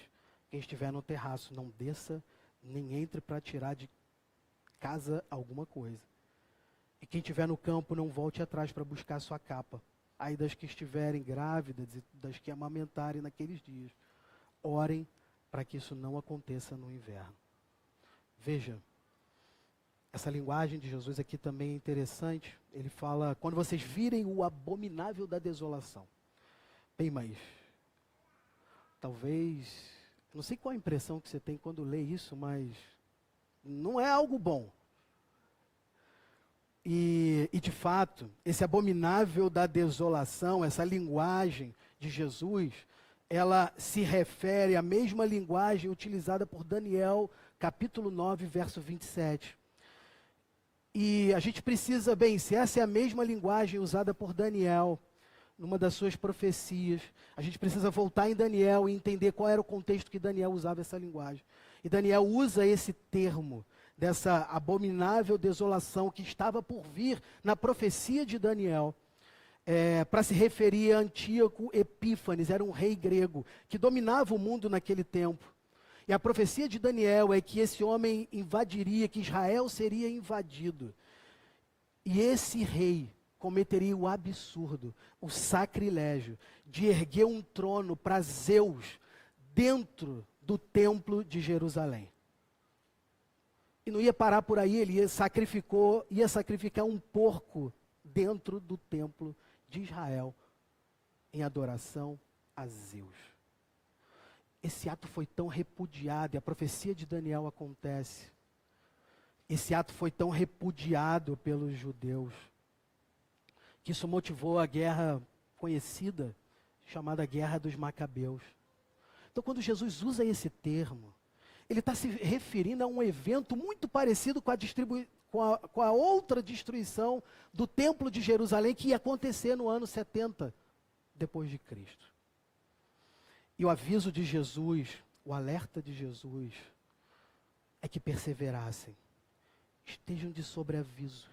Quem estiver no terraço não desça, nem entre para tirar de casa alguma coisa. E quem estiver no campo não volte atrás para buscar sua capa. Aí das que estiverem grávidas e das que amamentarem naqueles dias, orem para que isso não aconteça no inverno. Veja, essa linguagem de Jesus aqui também é interessante. Ele fala, quando vocês virem o abominável da desolação. Bem, mas talvez, não sei qual a impressão que você tem quando lê isso, mas não é algo bom. E de fato, esse abominável da desolação, essa linguagem de Jesus, ela se refere à mesma linguagem utilizada por Daniel, capítulo 9, verso 27. E a gente precisa, se essa é a mesma linguagem usada por Daniel, numa das suas profecias, a gente precisa voltar em Daniel e entender qual era o contexto que Daniel usava essa linguagem. E Daniel usa esse termo, dessa abominável desolação que estava por vir na profecia de Daniel, para se referir a Antíoco Epífanes, era um rei grego, que dominava o mundo naquele tempo. E a profecia de Daniel é que esse homem invadiria, que Israel seria invadido. E esse rei cometeria o absurdo, o sacrilégio, de erguer um trono para Zeus dentro do templo de Jerusalém. E não ia parar por aí, ele ia sacrificar um porco dentro do templo de Israel, em adoração a Zeus. Esse ato foi tão repudiado, e a profecia de Daniel acontece. Esse ato foi tão repudiado pelos judeus, que isso motivou a guerra conhecida, chamada Guerra dos Macabeus. Então, quando Jesus usa esse termo, ele está se referindo a um evento muito parecido com a outra destruição do Templo de Jerusalém, que ia acontecer no ano 70 depois de Cristo. E o aviso de Jesus, o alerta de Jesus, é que perseverassem, estejam de sobreaviso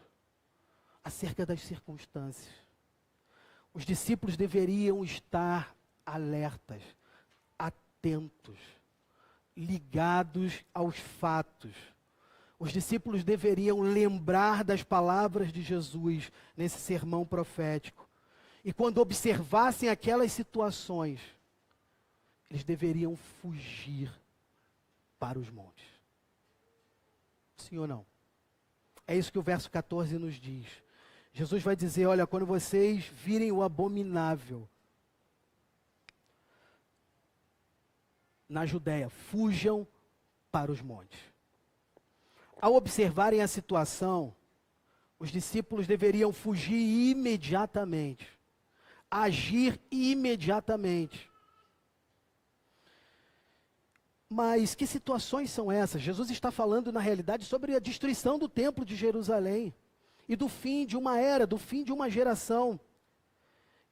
acerca das circunstâncias. Os discípulos deveriam estar alertas, atentos, ligados aos fatos. Os discípulos deveriam lembrar das palavras de Jesus nesse sermão profético. E quando observassem aquelas situações, eles deveriam fugir para os montes. Sim ou não? É isso que o verso 14 nos diz. Jesus vai dizer, olha, quando vocês virem o abominável na Judéia, fujam para os montes. Ao observarem a situação, os discípulos deveriam fugir imediatamente, agir imediatamente. Mas que situações são essas? Jesus está falando, na realidade, sobre a destruição do templo de Jerusalém e do fim de uma era, do fim de uma geração.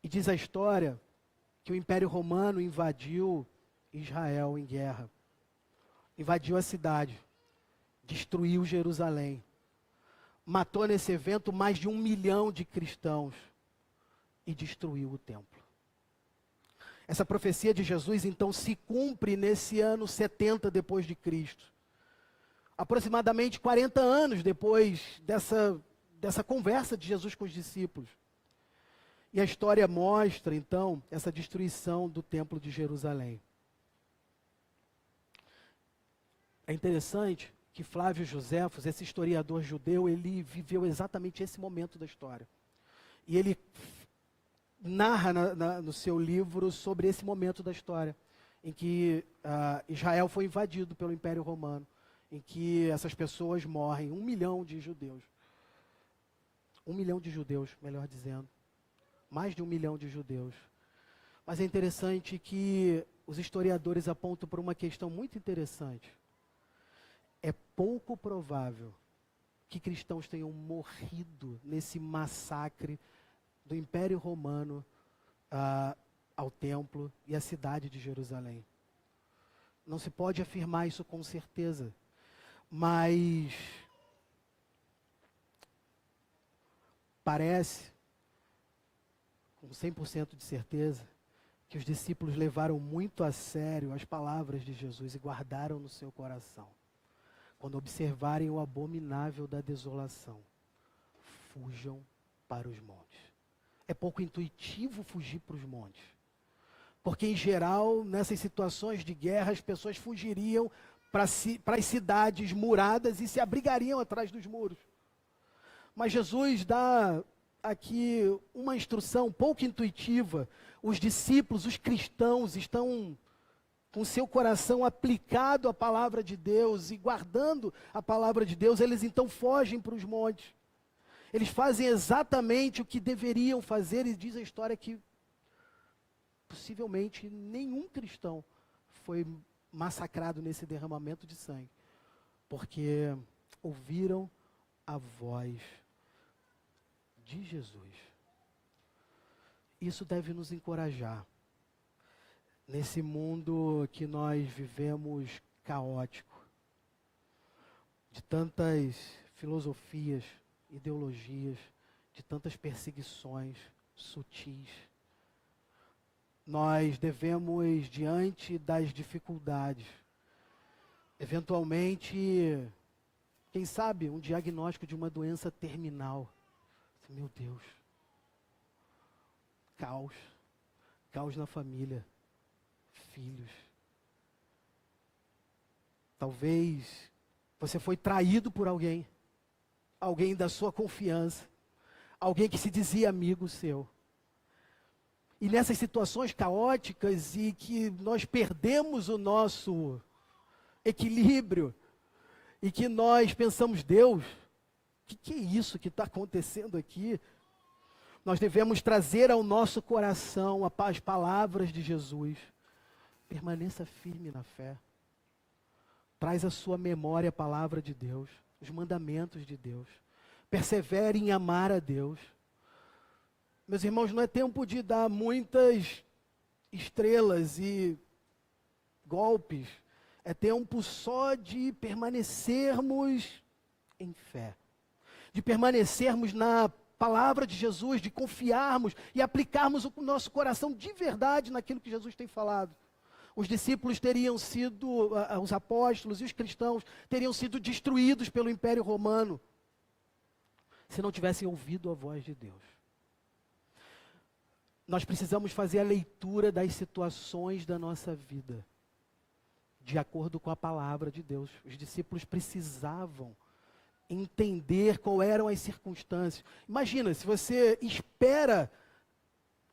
E diz a história que o Império Romano invadiu Israel em guerra. Invadiu a cidade, destruiu Jerusalém. Matou nesse evento mais de 1 milhão de cristãos e destruiu o templo. Essa profecia de Jesus, então, se cumpre nesse ano 70 depois de Cristo. Aproximadamente 40 anos depois dessa conversa de Jesus com os discípulos. E a história mostra, então, essa destruição do templo de Jerusalém. É interessante que Flávio Joséfos, esse historiador judeu, ele viveu exatamente esse momento da história. E ele narra no seu livro sobre esse momento da história, em que Israel foi invadido pelo Império Romano, em que essas pessoas morrem, 1 milhão de judeus. 1 milhão de judeus, melhor dizendo. Mais de 1 milhão de judeus. Mas é interessante que os historiadores apontam para uma questão muito interessante. É pouco provável que cristãos tenham morrido nesse massacre do Império Romano ao templo e à cidade de Jerusalém. Não se pode afirmar isso com certeza, mas parece, com 100% de certeza, que os discípulos levaram muito a sério as palavras de Jesus e guardaram no seu coração. Quando observarem o abominável da desolação, fujam para os montes. É pouco intuitivo fugir para os montes. Porque, em geral, nessas situações de guerra, as pessoas fugiriam para as cidades muradas e se abrigariam atrás dos muros. Mas Jesus dá aqui uma instrução pouco intuitiva. Os discípulos, os cristãos, estão com seu coração aplicado à palavra de Deus e guardando a palavra de Deus, eles então fogem para os montes. Eles fazem exatamente o que deveriam fazer, e diz a história que possivelmente nenhum cristão foi massacrado nesse derramamento de sangue, porque ouviram a voz de Jesus. Isso deve nos encorajar. Nesse mundo que nós vivemos caótico, de tantas filosofias, ideologias, de tantas perseguições sutis, nós devemos, diante das dificuldades, eventualmente, quem sabe, um diagnóstico de uma doença terminal. Meu Deus, caos na família, filhos. Talvez você foi traído por alguém da sua confiança, alguém que se dizia amigo seu. E nessas situações caóticas e que nós perdemos o nosso equilíbrio e que nós pensamos, Deus, o que é isso que está acontecendo aqui? Nós devemos trazer ao nosso coração as palavras de Jesus. Permaneça firme na fé. Traz à sua memória a palavra de Deus, os mandamentos de Deus. Persevere em amar a Deus. Meus irmãos, não é tempo de dar muitas estrelas e golpes. É tempo só de permanecermos em fé. De permanecermos na palavra de Jesus, de confiarmos e aplicarmos o nosso coração de verdade naquilo que Jesus tem falado. Os discípulos teriam sido, os apóstolos e os cristãos teriam sido destruídos pelo Império Romano se não tivessem ouvido a voz de Deus. Nós precisamos fazer a leitura das situações da nossa vida, de acordo com a palavra de Deus. Os discípulos precisavam entender qual eram as circunstâncias. Imagina, se você espera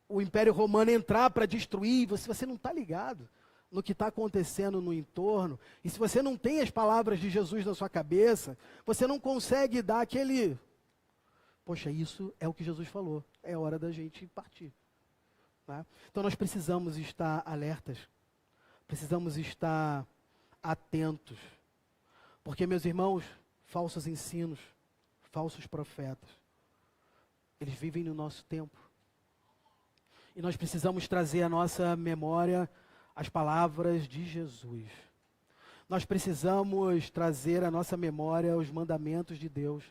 o Império Romano entrar para destruir, você não está ligado no que está acontecendo no entorno, e se você não tem as palavras de Jesus na sua cabeça, você não consegue dar aquele... Poxa, isso é o que Jesus falou, é hora da gente partir. Tá? Então nós precisamos estar alertas, precisamos estar atentos, porque, meus irmãos, falsos ensinos, falsos profetas, eles vivem no nosso tempo. E nós precisamos trazer à nossa memória as palavras de Jesus. Nós precisamos trazer à nossa memória os mandamentos de Deus.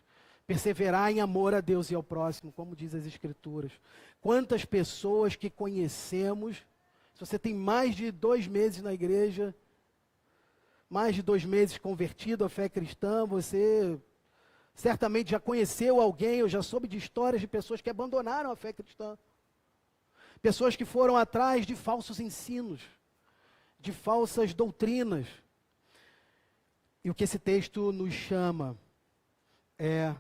Perseverar em amor a Deus e ao próximo, como diz as Escrituras. Quantas pessoas que conhecemos, se você tem mais de 2 meses na igreja, mais de 2 meses convertido à fé cristã, você certamente já conheceu alguém, eu já soube de histórias de pessoas que abandonaram a fé cristã. Pessoas que foram atrás de falsos ensinos, de falsas doutrinas. E o que esse texto nos chama é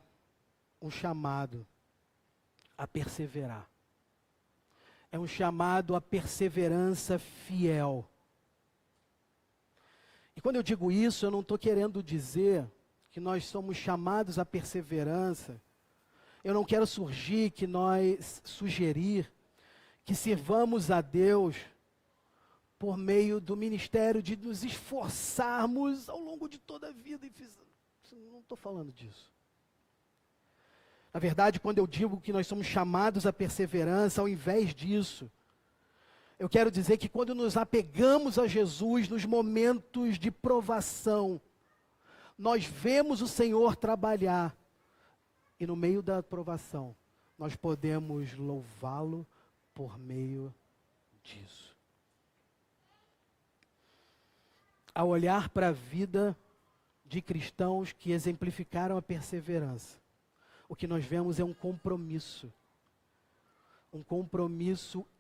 um chamado a perseverar. É um chamado à perseverança fiel. E quando eu digo isso, eu não estou querendo dizer que nós somos chamados à perseverança. Eu não quero sugerir que sirvamos a Deus por meio do ministério de nos esforçarmos ao longo de toda a vida. Não estou falando disso. Na verdade, quando eu digo que nós somos chamados à perseverança, ao invés disso, eu quero dizer que quando nos apegamos a Jesus nos momentos de provação, nós vemos o Senhor trabalhar, e no meio da provação, nós podemos louvá-lo por meio disso. Ao olhar para a vida de cristãos que exemplificaram a perseverança, o que nós vemos é um compromisso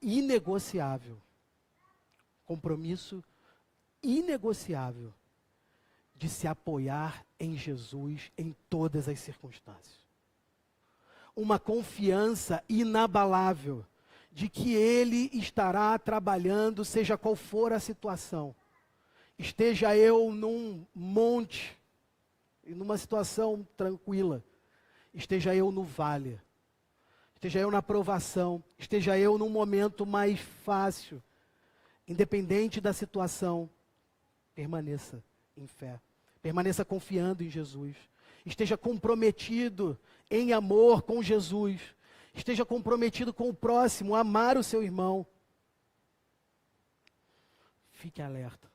inegociável, de se apoiar em Jesus em todas as circunstâncias. Uma confiança inabalável de que Ele estará trabalhando, seja qual for a situação. Esteja eu num monte, e numa situação tranquila, esteja eu no vale, esteja eu na provação, esteja eu num momento mais fácil, independente da situação, permaneça em fé, permaneça confiando em Jesus, esteja comprometido em amor com Jesus, esteja comprometido com o próximo, amar o seu irmão. Fique alerta,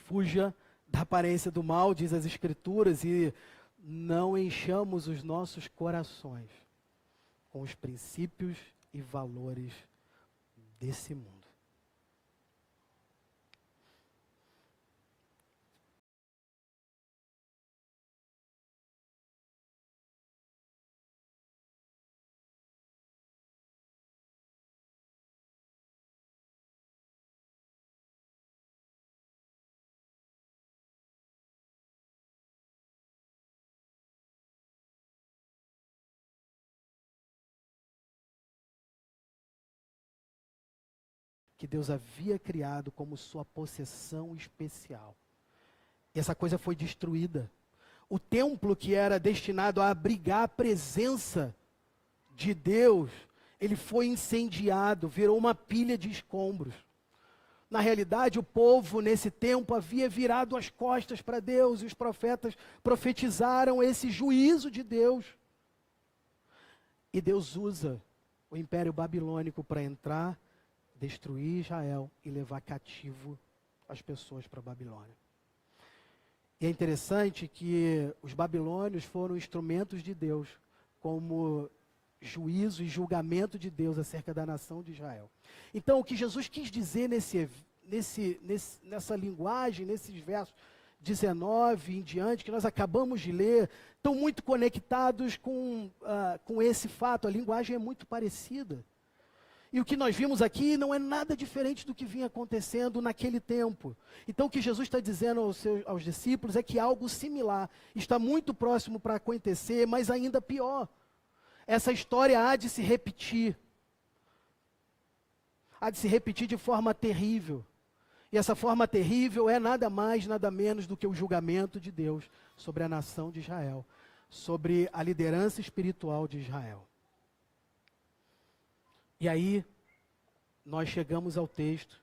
fuja da aparência do mal, diz as Escrituras, e não enchamos os nossos corações com os princípios e valores desse mundo. Que Deus havia criado como sua possessão especial. E essa coisa foi destruída. O templo que era destinado a abrigar a presença de Deus, ele foi incendiado, virou uma pilha de escombros. Na realidade, o povo nesse tempo havia virado as costas para Deus, e os profetas profetizaram esse juízo de Deus. E Deus usa o Império Babilônico para entrar, destruir Israel e levar cativo as pessoas para a Babilônia. E é interessante que os babilônios foram instrumentos de Deus como juízo e julgamento de Deus acerca da nação de Israel. Então, o que Jesus quis dizer nessa linguagem, nesses versos 19 em diante, que nós acabamos de ler, estão muito conectados com esse fato. A linguagem é muito parecida. E o que nós vimos aqui não é nada diferente do que vinha acontecendo naquele tempo. Então, o que Jesus está dizendo aos discípulos é que algo similar está muito próximo para acontecer, mas ainda pior. Essa história há de se repetir. Há de se repetir de forma terrível. E essa forma terrível é nada mais, nada menos do que o julgamento de Deus sobre a nação de Israel, sobre a liderança espiritual de Israel. E aí, nós chegamos ao texto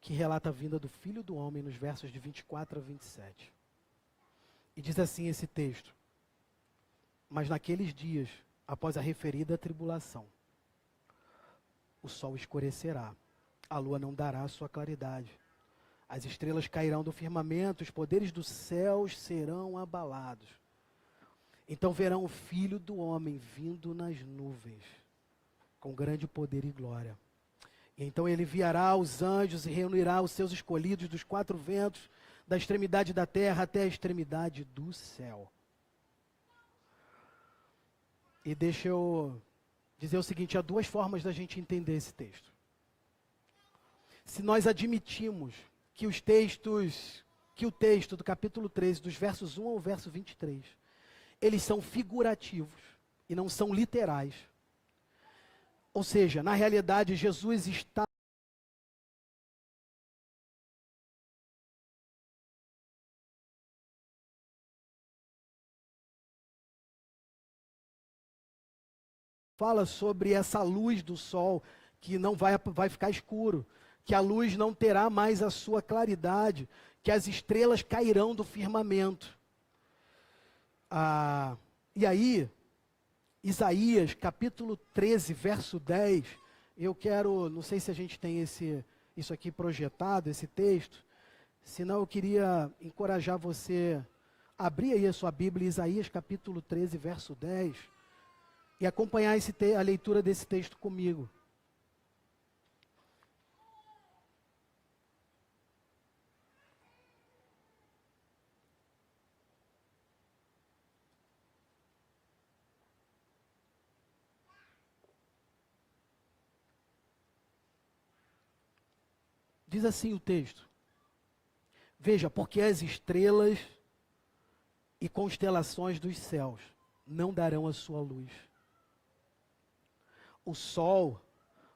que relata a vinda do Filho do Homem nos versos de 24 a 27. E diz assim esse texto: mas naqueles dias, após a referida tribulação, o sol escurecerá, a lua não dará sua claridade, as estrelas cairão do firmamento, os poderes dos céus serão abalados. Então verão o Filho do Homem vindo nas nuvens, com grande poder e glória. E então ele enviará os anjos e reunirá os seus escolhidos dos quatro ventos, da extremidade da terra até a extremidade do céu. E deixa eu dizer o seguinte, há duas formas da gente entender esse texto. Se nós admitimos que o texto do capítulo 13, dos versos 1 ao verso 23, eles são figurativos e não são literais. Ou seja, na realidade, Jesus está fala sobre essa luz do sol que não vai ficar escuro, que a luz não terá mais a sua claridade, que as estrelas cairão do firmamento. E aí, Isaías, capítulo 13, verso 10, não sei se a gente tem isso aqui projetado, esse texto, senão eu queria encorajar você a abrir aí a sua Bíblia, Isaías, capítulo 13, verso 10, e acompanhar a leitura desse texto comigo. Diz assim o texto: veja, porque as estrelas e constelações dos céus não darão a sua luz. O sol,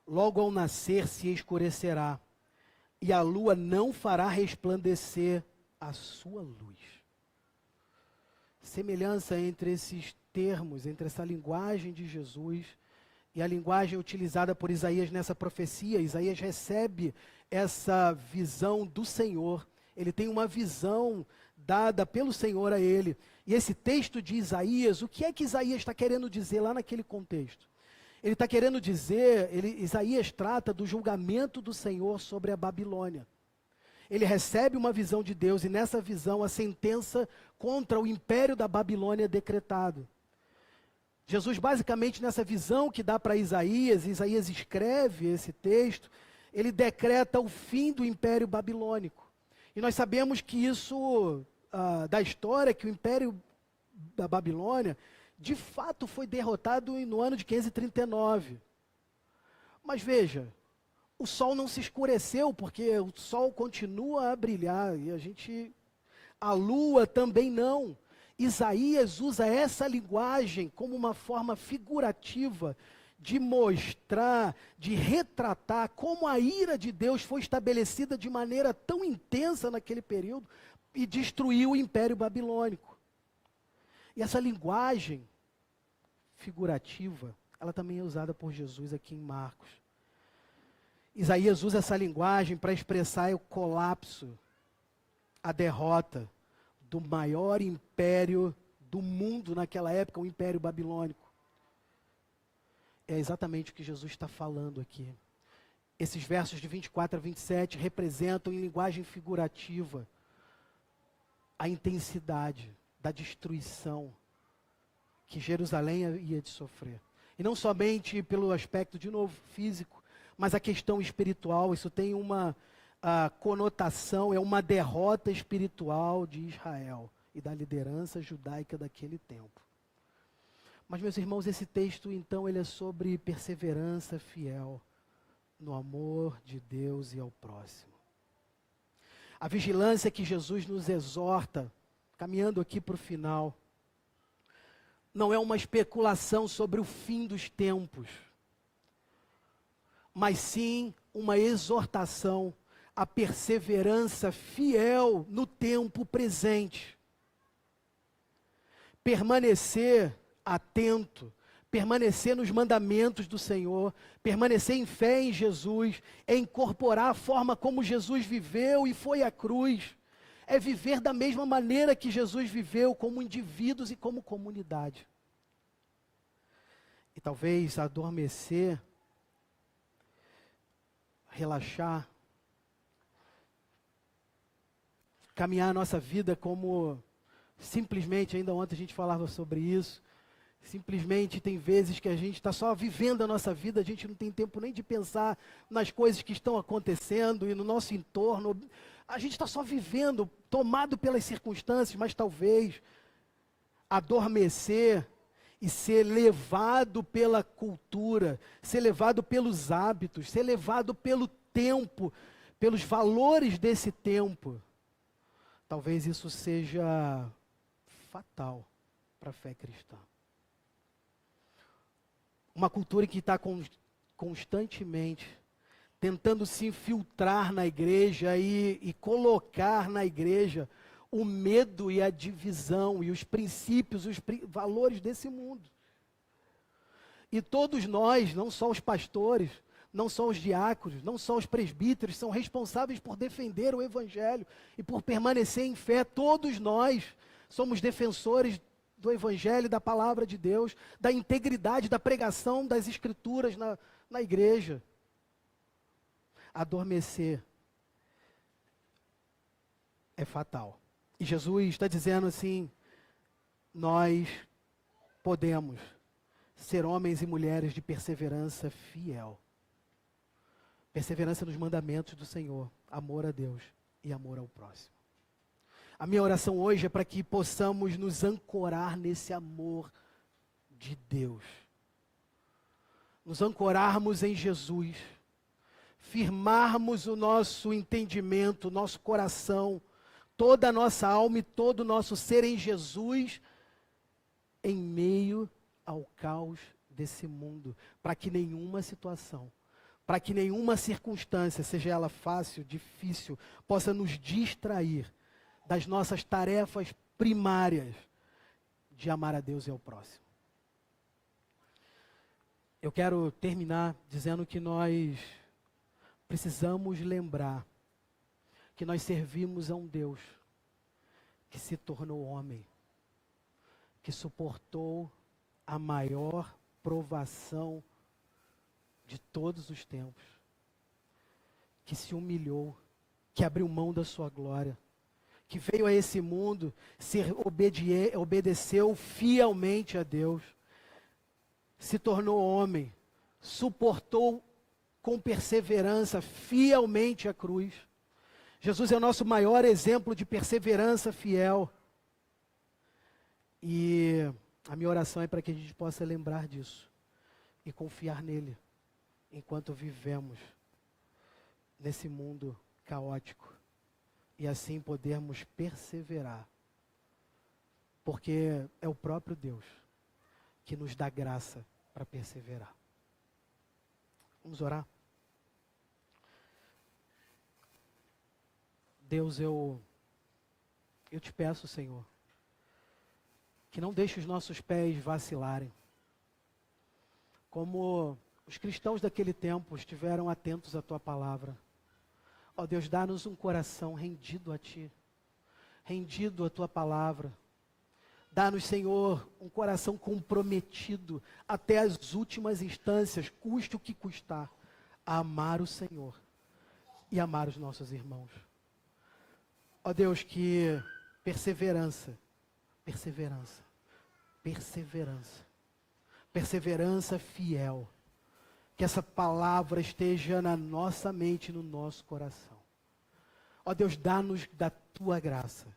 logo ao nascer, se escurecerá, e a lua não fará resplandecer a sua luz. Semelhança entre esses termos, entre essa linguagem de Jesus e a linguagem utilizada por Isaías nessa profecia. Isaías recebe essa visão do Senhor, ele tem uma visão dada pelo Senhor a ele. E esse texto de Isaías, o que é que Isaías está querendo dizer lá naquele contexto? Ele está querendo dizer, Isaías trata do julgamento do Senhor sobre a Babilônia. Ele recebe uma visão de Deus e nessa visão a sentença contra o império da Babilônia é decretado. Jesus basicamente nessa visão que dá para Isaías escreve esse texto, ele decreta o fim do império babilônico. E nós sabemos que isso, da história, que o império da Babilônia, de fato foi derrotado no ano de 539. Mas veja, o sol não se escureceu, porque o sol continua a brilhar, e a lua também não. Isaías usa essa linguagem como uma forma figurativa de mostrar, de retratar como a ira de Deus foi estabelecida de maneira tão intensa naquele período e destruiu o Império Babilônico. E essa linguagem figurativa, ela também é usada por Jesus aqui em Marcos. Isaías usa essa linguagem para expressar o colapso, a derrota do maior império do mundo naquela época, o Império Babilônico. É exatamente o que Jesus está falando aqui. Esses versos de 24 a 27 representam em linguagem figurativa a intensidade da destruição que Jerusalém ia de sofrer. E não somente pelo aspecto, de novo, físico, mas a questão espiritual. Isso tem uma conotação, é uma derrota espiritual de Israel e da liderança judaica daquele tempo. Mas, meus irmãos, esse texto, então, ele é sobre perseverança fiel no amor de Deus e ao próximo. A vigilância que Jesus nos exorta, caminhando aqui para o final, não é uma especulação sobre o fim dos tempos, mas sim uma exortação à perseverança fiel no tempo presente. Permanecer atento, permanecer nos mandamentos do Senhor, permanecer em fé em Jesus, é incorporar a forma como Jesus viveu e foi à cruz, é viver da mesma maneira que Jesus viveu, como indivíduos e como comunidade. E talvez adormecer, relaxar, caminhar a nossa vida como simplesmente, ainda ontem a gente falava sobre isso, simplesmente tem vezes que a gente está só vivendo a nossa vida, a gente não tem tempo nem de pensar nas coisas que estão acontecendo e no nosso entorno, a gente está só vivendo, tomado pelas circunstâncias, mas talvez adormecer e ser levado pela cultura, ser levado pelos hábitos, ser levado pelo tempo, pelos valores desse tempo. Talvez isso seja fatal para a fé cristã. Uma cultura que está constantemente tentando se infiltrar na igreja e colocar na igreja o medo e a divisão e os princípios, os valores desse mundo. E todos nós, não só os pastores, não só os diáconos, não só os presbíteros, são responsáveis por defender o evangelho e por permanecer em fé. Todos nós somos defensores do evangelho, da palavra de Deus, da integridade, da pregação das escrituras na igreja. Adormecer é fatal. E Jesus está dizendo assim, nós podemos ser homens e mulheres de perseverança fiel. Perseverança nos mandamentos do Senhor, amor a Deus e amor ao próximo. A minha oração hoje é para que possamos nos ancorar nesse amor de Deus. Nos ancorarmos em Jesus, firmarmos o nosso entendimento, o nosso coração, toda a nossa alma e todo o nosso ser em Jesus, em meio ao caos desse mundo, para que nenhuma situação, para que nenhuma circunstância, seja ela fácil, difícil, possa nos distrair das nossas tarefas primárias de amar a Deus e ao próximo. Eu quero terminar dizendo que nós precisamos lembrar que nós servimos a um Deus que se tornou homem, que suportou a maior provação de todos os tempos, que se humilhou, que abriu mão da sua glória, que veio a esse mundo, obedeceu fielmente a Deus, se tornou homem, suportou com perseverança fielmente a cruz. Jesus é o nosso maior exemplo de perseverança fiel. E a minha oração é para que a gente possa lembrar disso e confiar nele enquanto vivemos nesse mundo caótico. E assim podermos perseverar. Porque é o próprio Deus que nos dá graça para perseverar. Vamos orar? Deus, eu te peço, Senhor, que não deixe os nossos pés vacilarem. Como os cristãos daquele tempo estiveram atentos à Tua palavra. Ó Deus, dá-nos um coração rendido a Ti, rendido à Tua palavra. Dá-nos, Senhor, um coração comprometido até as últimas instâncias, custe o que custar, a amar o Senhor e amar os nossos irmãos. Ó Deus, que perseverança fiel, que essa palavra esteja na nossa mente, no nosso coração. Ó Deus, dá-nos da tua graça,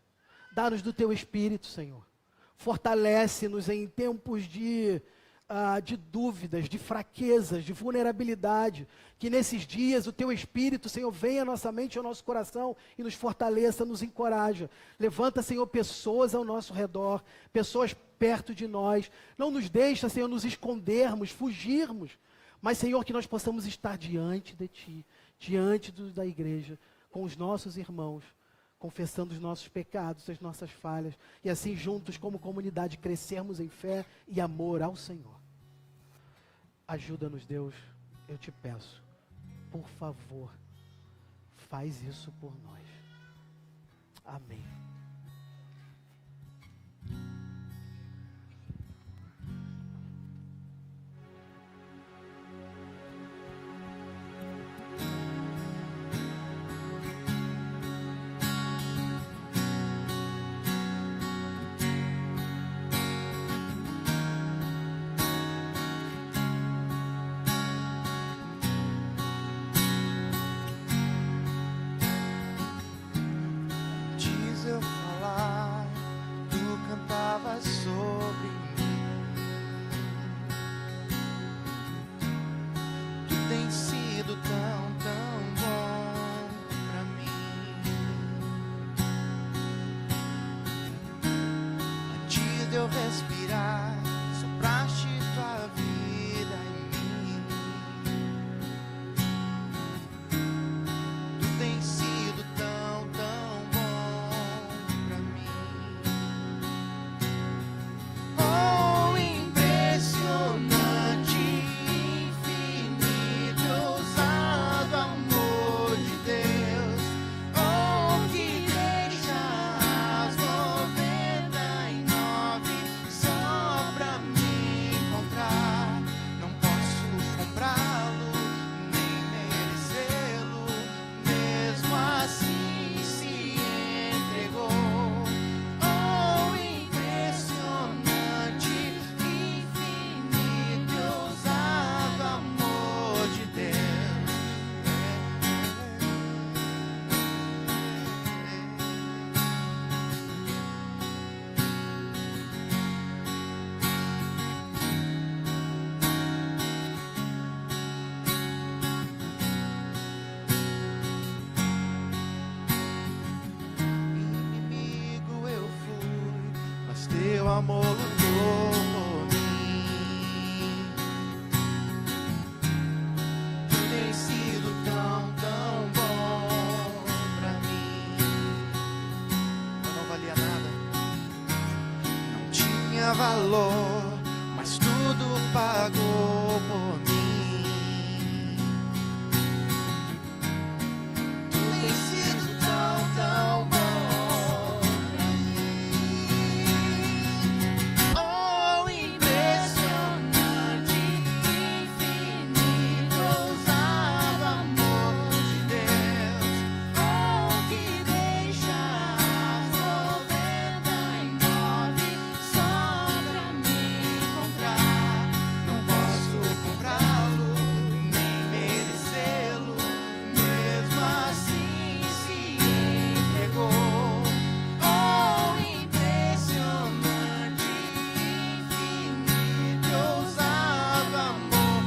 dá-nos do teu Espírito, Senhor. Fortalece-nos em tempos de dúvidas, de fraquezas, de vulnerabilidade. Que nesses dias o teu Espírito, Senhor, venha à nossa mente e ao nosso coração e nos fortaleça, nos encoraja. Levanta, Senhor, pessoas ao nosso redor, pessoas perto de nós. Não nos deixa, Senhor, nos escondermos, fugirmos. Mas, Senhor, que nós possamos estar diante de Ti, diante da igreja, com os nossos irmãos, confessando os nossos pecados, as nossas falhas, e assim juntos como comunidade crescermos em fé e amor ao Senhor. Ajuda-nos, Deus, eu te peço, por favor, faz isso por nós. Amém. Respirar, sopraste tua vida em mim. Tu tens sido tão, tão bom pra mim. Oh, impressionante, infinito, ousado amor de Deus. Oh, que deixa as 99 só pra me encontrar. Não posso comprá-lo, nem merecê-lo, mesmo assim se entregou. Oh, impressionante, infinito, ousado amor de Deus. Inimigo eu fui, mas teu amor lutou por mim. Tu tens sido tão, tão bom pra mim. Eu não valia nada, não tinha valor, mas tudo pagou por mim. Tu tens sido tão, tão bom pra mim. Oh, impressionante, infinito, ousado amor de Deus. Oh, que deixa as 99 só pra me encontrar. Não posso comprá-lo, nem merecê-lo, mesmo assim se entregou. Oh, impressionante, infinito, ousado amor.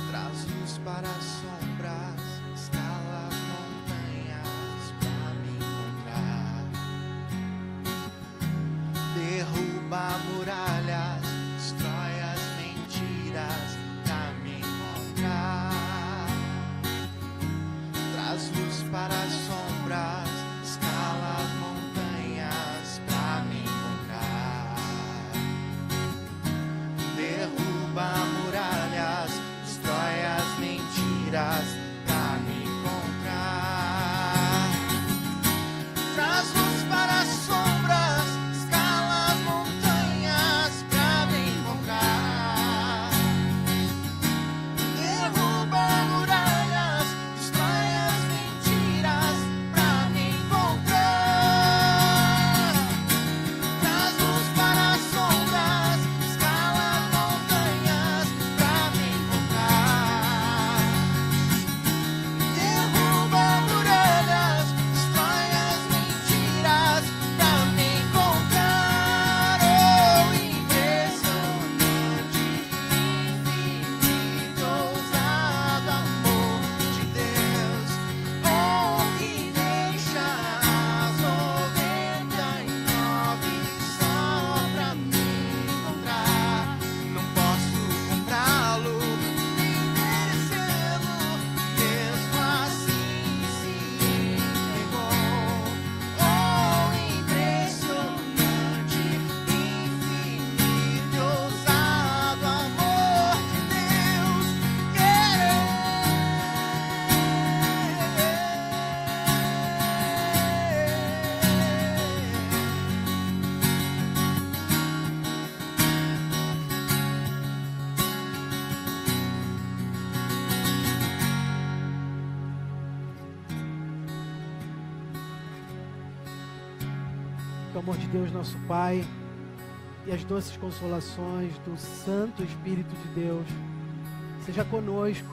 Traz luz para as sombras, escala as montanhas pra me encontrar. Derruba muralhas, destrói as mentiras pra me encontrar. Traz luz para as Que o amor de Deus, nosso Pai, e as doces consolações do Santo Espírito de Deus seja conosco,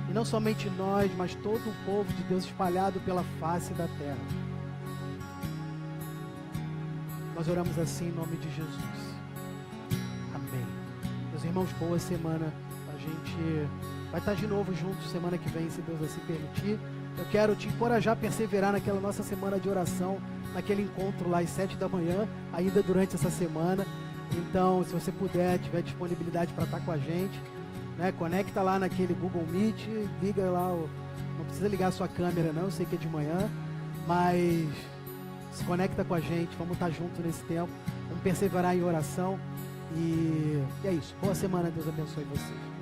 e não somente nós, mas todo o povo de Deus espalhado pela face da terra. Nós oramos assim em nome de Jesus. Amém. Meus irmãos, boa semana. A gente vai estar de novo juntos semana que vem, se Deus assim permitir. Eu quero te encorajar a perseverar naquela nossa semana de oração, naquele encontro lá às 7 da manhã, ainda durante essa semana. Então, se você puder, tiver disponibilidade para estar com a gente, né, conecta lá naquele Google Meet, liga lá, não precisa ligar a sua câmera não, eu sei que é de manhã, mas se conecta com a gente, vamos estar juntos nesse tempo, vamos perseverar em oração, e é isso. Boa semana, Deus abençoe vocês.